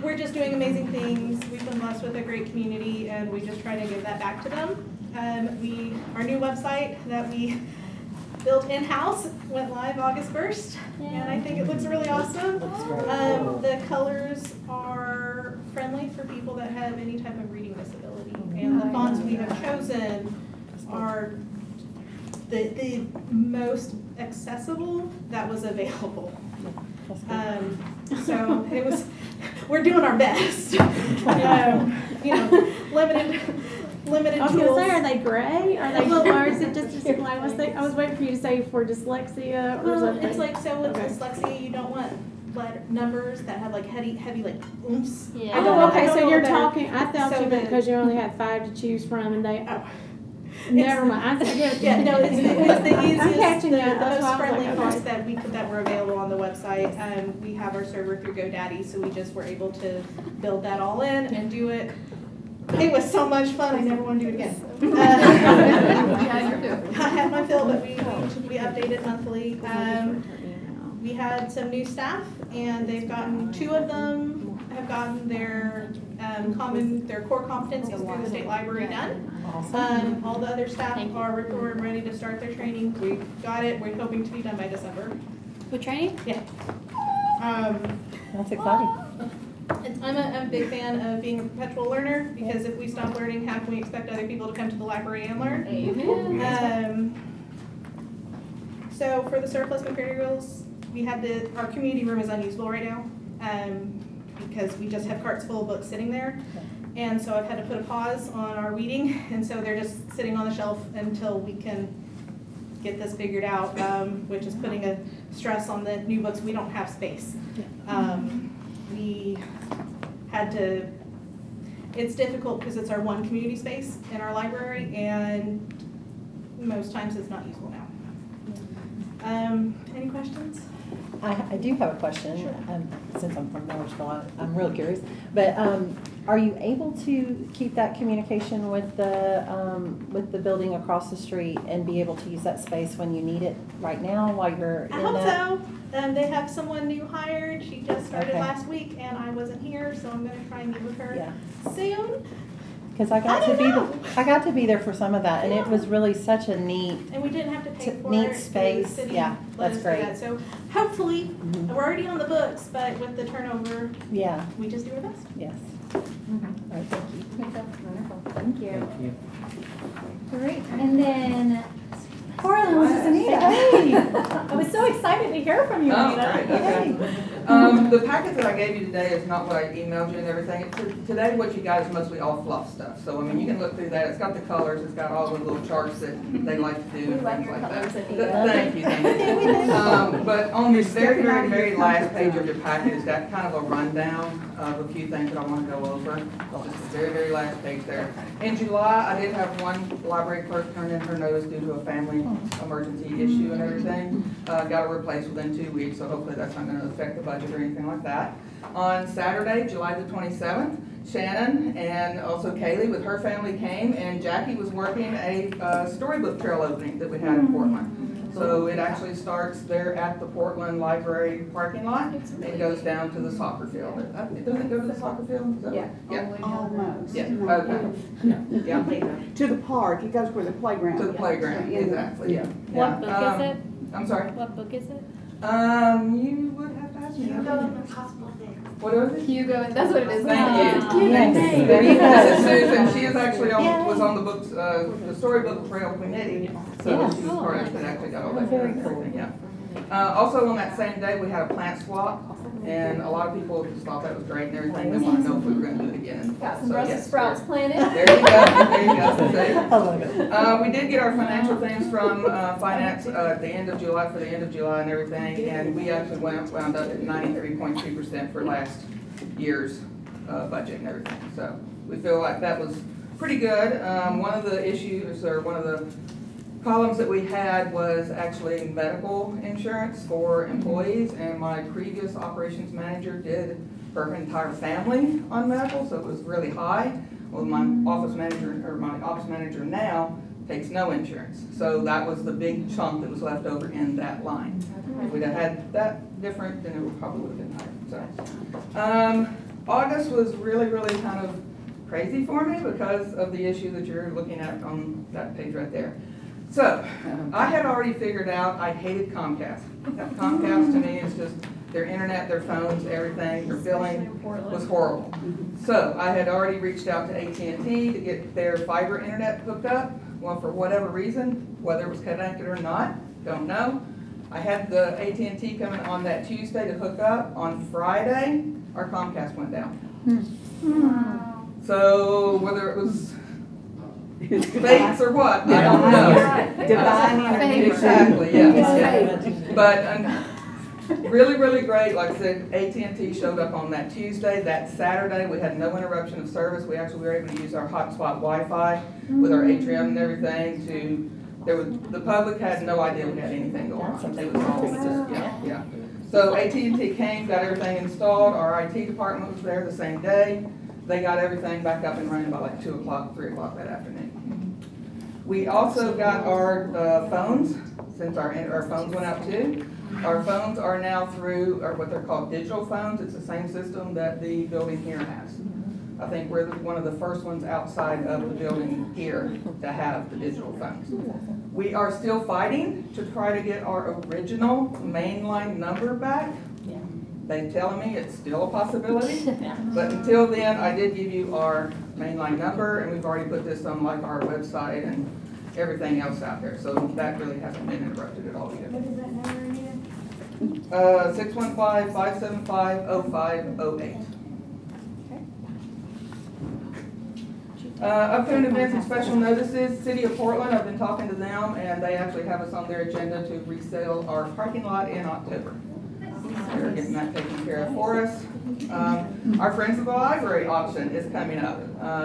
We're just doing amazing things. We've been blessed with a great community, and we just try to give that back to them. Our new website that we built in-house went live August 1st, and I think it looks really awesome. The colors are friendly for people that have any type of reading disability, and the fonts we have chosen are the most accessible that was available. So it was, we're doing our best. Limited I was tools. gonna say, are they gray? Are they, or is it just I was waiting for you to say for dyslexia or Well, something. it's like, so with Okay. dyslexia, you don't want numbers that have like heavy like oomph. Yeah. Okay, so you're that- talking, I thought so you meant the- because you only had 5 to choose from and they, Oh. never mind. Yeah, no, it's the I'm easiest, catching the that. That's most why I was friendly like, fonts okay. that were available on the website. We have our server through GoDaddy, so we just were able to build that all in and do it. It was so much fun, I never want to do it again. I had my fill, but we update it monthly. We had some new staff, and they've gotten, 2 of them have gotten their core competencies through the state library done. All the other staff are reported and ready to start their training. We got it, we're hoping to be done by December. With training? Yeah. That's exciting. I'm a big fan of being a perpetual learner, because if we stop learning, how can we expect other people to come to the library and learn? Amen. So for the surplus materials, we had our community room is unusable right now, because we just have carts full of books sitting there. And so I've had to put a pause on our weeding, and so they're just sitting on the shelf until we can get this figured out, which is putting a stress on the new books. We don't have space. We had to, it's difficult because it's our one community space in our library, and most times it's not usable now. Any questions? I do have a question. Sure. Since I'm from Millersville, I'm real curious. But are you able to keep that communication with the building across the street and be able to use that space when you need it right now while you're in I hope that? so. They have someone new hired. She just started Okay. last week, and I wasn't here, so I'm going to try and meet with her soon. because I got to be there for some of that, and it was really such a neat. And we didn't have to pay for Neat it. space. The city Yeah, let that's us do great. that. So hopefully, we're already on the books, but with the turnover, Yeah. we just do our best. Yes. All right, thank you. Wonderful, thank you. Thank you. Great, and then Portland, which is Anita. Hey, I was so excited to hear from you, Oh, Anita. great, okay. The packet that I gave you today is not what I emailed you and everything. Today, what you got is mostly all fluff stuff. So, I mean, you can look through that. It's got the colors, it's got all the little charts that they like to do and things like that. Thank you, thank you. But on the very, very, very last page of your packet is got kind of a rundown of a few things that I want to go over. Just the very, very last page there. In July, I did have one library clerk turn in her notice due to a family emergency issue and everything. Got it replaced within 2 weeks, so hopefully that's not going to affect the budget or anything like that. On Saturday, July the 27th, Shannon and also Kaylee with her family came, and Jackie was working a storybook trail opening that we had in Portland. So it actually starts there at the Portland Library parking lot and goes down to the soccer field. Doesn't it go to the soccer field? Yeah. Almost. Yeah, okay. Yeah. To the park, it goes where the playground. To the playground, exactly, yeah. What book is it? I'm sorry? What book is it? You would have to ask me. What was it? Hugo, that's what it is. Thank you. Cute Thank you. name. This is Susan. She is actually was on the books, the storybook trail committee. So she was part of it that actually got all that. Very cool. Yeah. Also on that same day, we had a plant swap, and a lot of people just thought that was great and everything. They want to know if we were going to do it again. Got some Brussels sprouts planted. There you go. There you go. See? I love it. We did get our financial things from finance at the end of July, for the end of July and everything, and we actually wound up at 93.2% for last year's budget and everything. So we feel like that was pretty good. One of the issues, or one of the columns that we had was actually medical insurance for employees, and my previous operations manager did her entire family on medical, so it was really high. Well, my office manager now takes no insurance. So that was the big chunk that was left over in that line. If we'd have had that different, then it would probably would have been higher. So August was really, really kind of crazy for me because of the issue that you're looking at on that page right there. So I had already figured out I hated Comcast. Comcast to me is just their internet, their phones, everything, their billing was horrible. So I had already reached out to AT&T to get their fiber internet hooked up. Well, for whatever reason, whether it was connected or not, don't know. I had the AT&T coming on that Tuesday to hook up. On Friday, our Comcast went down. So whether it was fakes or what, I don't know. Divine Exactly, yes. But really, really great. Like I said, AT&T showed up on that Tuesday. That Saturday, we had no interruption of service. We actually were able to use our hotspot Wi-Fi with our atrium and everything. The public had no idea we had anything going on. It was all just, yeah. So AT&T came, got everything installed. Our IT department was there the same day. They got everything back up and running by like 2 o'clock, 3 o'clock that afternoon. We also got our phones, since our phones went out too. Our phones are now through what they're called digital phones. It's the same system that the building here has. I think we're one of the first ones outside of the building here to have the digital phones. We are still fighting to try to get our original mainline number back. They're telling me it's still a possibility, but until then, I did give you our mainline number, and we've already put this on like our website and everything else out there. So that really hasn't been interrupted at all either. What is that number again? 615-575-0508. Upcoming events and special notices. City of Portland, I've been talking to them, and they actually have us on their agenda to resale our parking lot in October. They're getting that taken care of for us. Our Friends of the Library auction is coming up.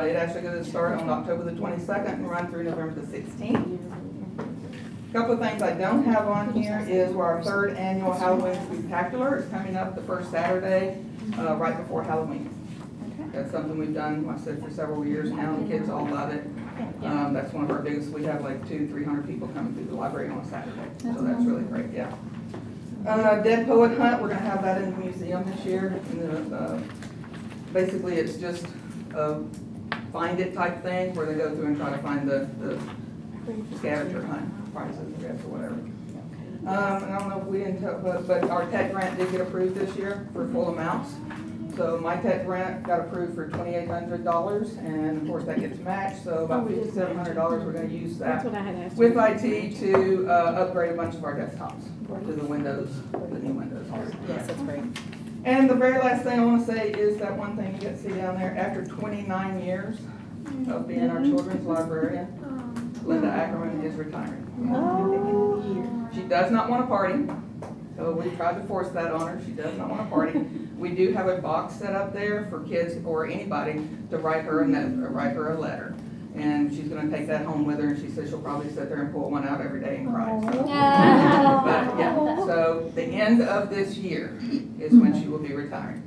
It actually going to start on October the 22nd and run through November the 16th. A couple of things I don't have on here is our 3rd annual Halloween Spectacular is coming up the first Saturday right before Halloween. That's something we've done, like I said, for several years now. The kids all love it. That's one of our biggest. We have like 200-300 people coming through the library on a Saturday. So that's really great, yeah. Dead Poet Hunt, we're going to have that in the museum this year. And basically, it's just a find it type thing, where they go through and try to find the scavenger hunt prizes, I guess, or whatever. And I don't know if we didn't tell, but our tech grant did get approved this year for full amounts. So my tech grant got approved for $2,800, and of course that gets matched, so about $5,700, we're gonna use that That's what I had asked. with IT to upgrade a bunch of our desktops to the Windows, the new Windows. Yes, that's great. And the very last thing I wanna say is that one thing you get to see down there, after 29 years of being our children's librarian, Linda Ackerman is retiring. She does not want a party, so we tried to force that on her. She does not want a party. We do have a box set up there for kids or anybody to write her a note or write her a letter. And she's gonna take that home with her, and she says she'll probably sit there and pull one out every day and cry. So. But yeah, so the end of this year is when she will be retiring.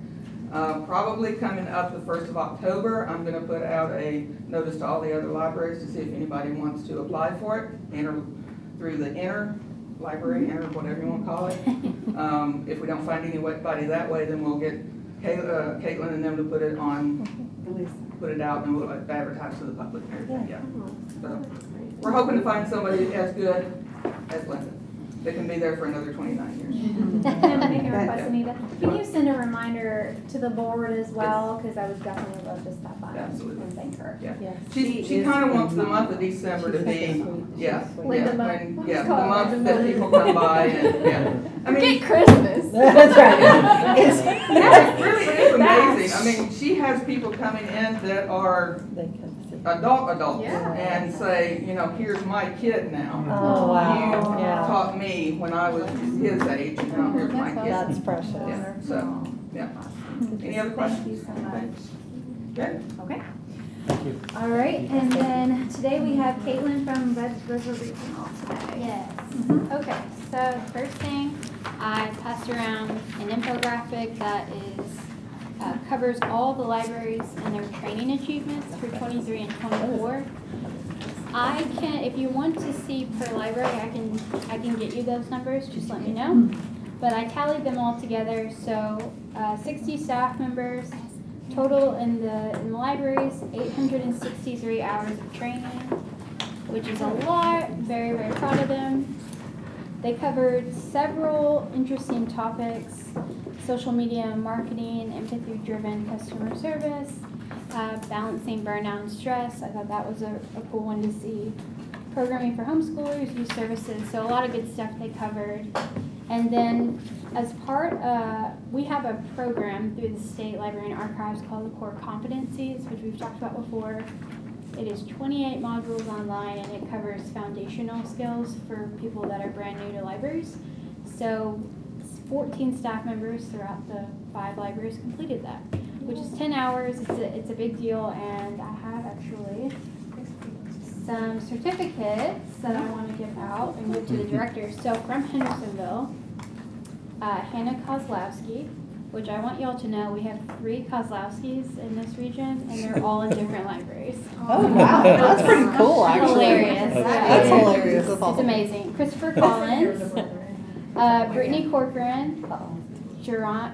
Probably coming up the 1st of October, I'm gonna put out a notice to all the other libraries to see if anybody wants to apply for it. Enter through the library, whatever you want to call it. If we don't find anybody that way, then we'll get Caitlin and them to put it on, put it out, and we'll advertise to the public and everything. Yeah. So we're hoping to find somebody as good as Linda that can be there for another 29 years. Can I make a request, Anita? Can you send a reminder to the board as well? Because I would definitely love to stop by and thank her. Yeah. She kind of wants the month of December to be, the month that people come by and, I mean. Get Christmas. That's right. It really is amazing. I mean, she has people coming in that are adults and say, you know, here's my kid now. Oh, wow. You taught me when I was his age, and now here's my kid. That's precious. Yeah. So, yeah. Any other questions? Thank you so much. Good. Okay. Thank you. All right, and then today we have Caitlin from River Regional today. Yes. Okay, So first thing, I passed around an infographic that is covers all the libraries and their training achievements for 23 and 24. I can, if you want to see per library, I can get you those numbers. Just let me know. But I tallied them all together. So 60 staff members total in the libraries, 863 hours of training, which is a lot. Very, very proud of them. They covered several interesting topics: social media marketing, empathy-driven customer service, balancing burnout and stress. I thought that was a cool one to see. Programming for homeschoolers, youth services. So a lot of good stuff they covered. And then as part, we have a program through the State Library and Archives called the Core Competencies, which we've talked about before. It is 28 modules online, and it covers foundational skills for people that are brand new to libraries. So 14 staff members throughout the 5 libraries completed that, which is 10 hours. It's a big deal, and I have actually some certificates that I want to give out and give to the director. So from Hendersonville, Hannah Kozlowski, which I want y'all to know, we have 3 Kozlowskis in this region, and they're all in different libraries. Oh, wow. That's pretty cool, actually. Hilarious. That's hilarious. That's It's awesome. amazing. Christopher Collins, Brittany Corcoran, Jaron,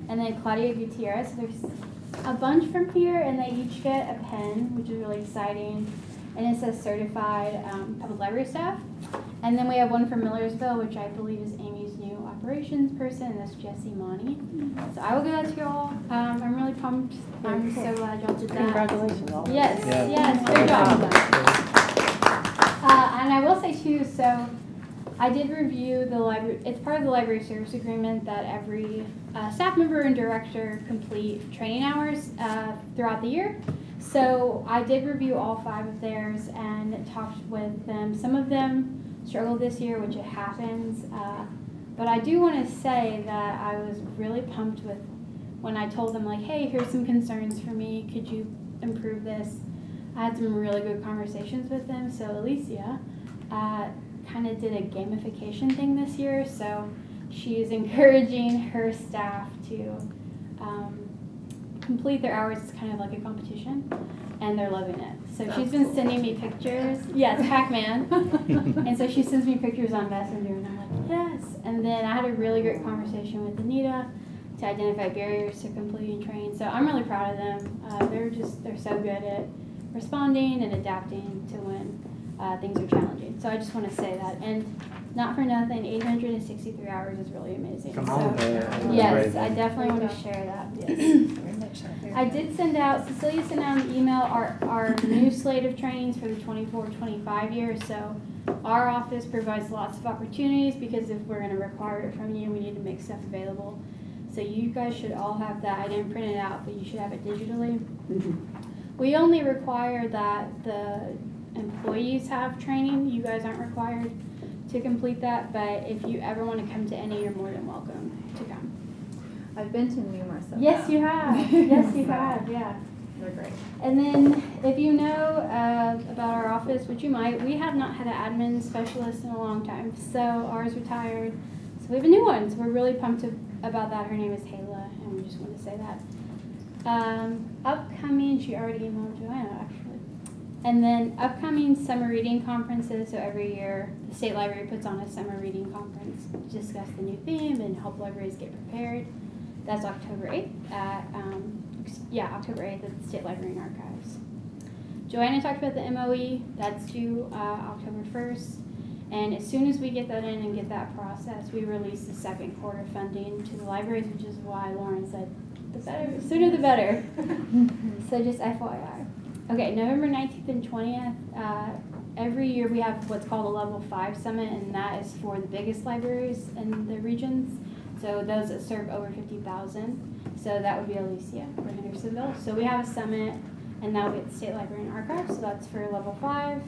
and then Claudia Gutierrez. So there's a bunch from here, and they each get a pen, which is really exciting. And it says certified public library staff. And then we have one from Millersville, which I believe is Amy's new operations person, and that's Jessie Monty. So I will give that to y'all. I'm really pumped. I'm so glad y'all did that. Congratulations. Yes, yes, good job. And I will say too, so I did review the library, it's part of the library service agreement that every staff member and director complete training hours throughout the year. So I did review all 5 of theirs and talked with them. Some of them struggled this year, which it happens. But I do want to say that I was really pumped with when I told them, like, hey, here's some concerns for me. Could you improve this? I had some really good conversations with them. So Alicia kind of did a gamification thing this year. So she's encouraging her staff to complete their hours. It's kind of like a competition, and they're loving it. So she's been sending me pictures. Yeah, it's Pac-Man. And so she sends me pictures on Messenger, and I'm like, yes. And then I had a really great conversation with Anita, to identify barriers to completing training. So I'm really proud of them. They're so good at responding and adapting to when things are challenging. So I just want to say that. And not for nothing, 863 hours is really amazing. Come on. So, yes, I definitely want to share that. Yes. I did send out, Cecilia sent out an email, our new slate of trainings for the 24-25 year. So our office provides lots of opportunities because if we're going to require it from you, we need to make stuff available. So you guys should all have that. I didn't print it out, but you should have it digitally. We only require that the employees have training. You guys aren't required to complete that, but if you ever want to come to any, you're more than welcome to come. I've been to numerous of them. Yes, you have. Yes, you have. Yeah. They're great. And then, if you know about our office, which you might, we have not had an admin specialist in a long time. So ours retired. So we have a new one. So we're really pumped about that. Her name is Hayla, and we just want to say that. Upcoming, she already emailed Joanna actually. And then upcoming summer reading conferences. So every year, the State Library puts on a summer reading conference to discuss the new theme and help libraries get prepared. That's October 8th at, October 8th at the State Library and Archives. Joanna talked about the MOE. That's due October 1st. And as soon as we get that in and get that processed, we release the second quarter funding to the libraries, which is why Lauren said the better, sooner the better. So just FYI. Okay, November 19th and 20th, every year we have what's called a Level 5 Summit, and that is for the biggest libraries in the regions. So those that serve over 50,000. So that would be Alicia or Hendersonville. So we have a summit, and that will be at the State Library and Archives. So that's for Level 5.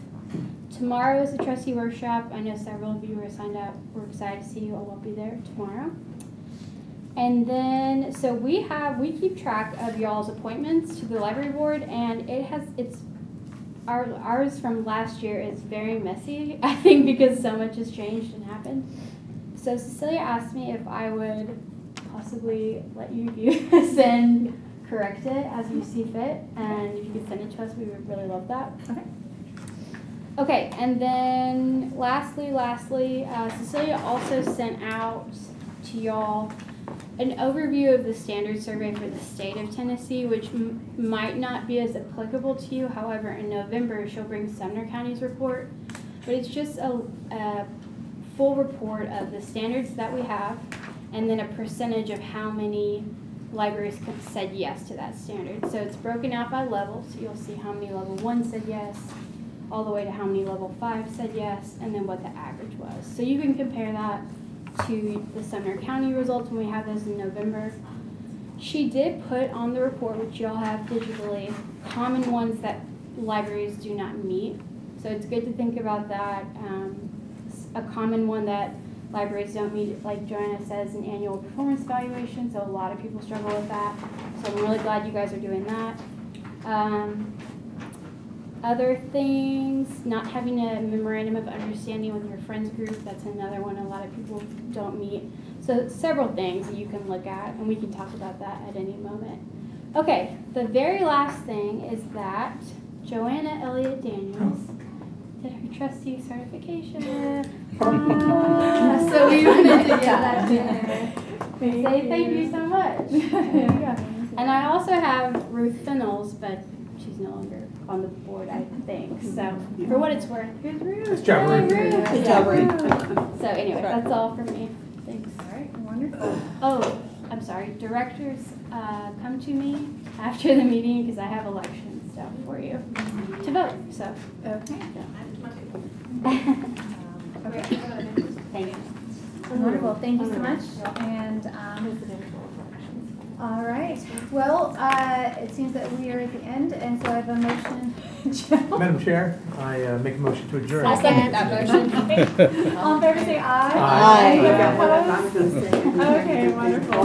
Tomorrow is the trustee workshop. I know several of you are signed up. We're excited to see you all will be there tomorrow. And then, so we keep track of y'all's appointments to the library board, and ours from last year is very messy, I think, because so much has changed and happened. So Cecilia asked me if I would possibly let you review this and correct it as you see fit, and if you could send it to us, we would really love that. Okay. Okay, and then lastly, Cecilia also sent out to y'all an overview of the standard survey for the state of Tennessee, which might not be as applicable to you. However, in November, she'll bring Sumner County's report, but it's just a full report of the standards that we have, and then a percentage of how many libraries said yes to that standard. So it's broken out by level, so you'll see how many level 1 said yes, all the way to how many level 5 said yes, and then what the average was. So you can compare that to the Sumner County results when we have those in November. She did put on the report, which y'all have digitally, common ones that libraries do not meet. So it's good to think about that. A common one that libraries don't meet, like Joanna says, an annual performance evaluation. So a lot of people struggle with that. So I'm really glad you guys are doing that. Other things, not having a memorandum of understanding with your friends group, that's another one a lot of people don't meet. So several things that you can look at, and we can talk about that at any moment. Okay, the very last thing is that Joanna Elliott Daniels did her trustee certification. So we wanted to get that to her. Say thank you so much. And I also have Ruth Fennels, but she's no longer on the board, I think. So for what it's worth, here's Ruth. Good job, Ruth. Good job, Ruth. So anyway, that's all from me. Thanks. All right, wonderful. Oh, I'm sorry. Directors, come to me after the meeting because I have election stuff for you to vote. So Okay. okay. Thank you. Wonderful. Thank you so much. And all right. Well, it seems that we are at the end, and so I have a motion. Madam Chair, I make a motion to adjourn. I'll second that motion. All in favor, say aye. Aye. Opposed? Okay, wonderful.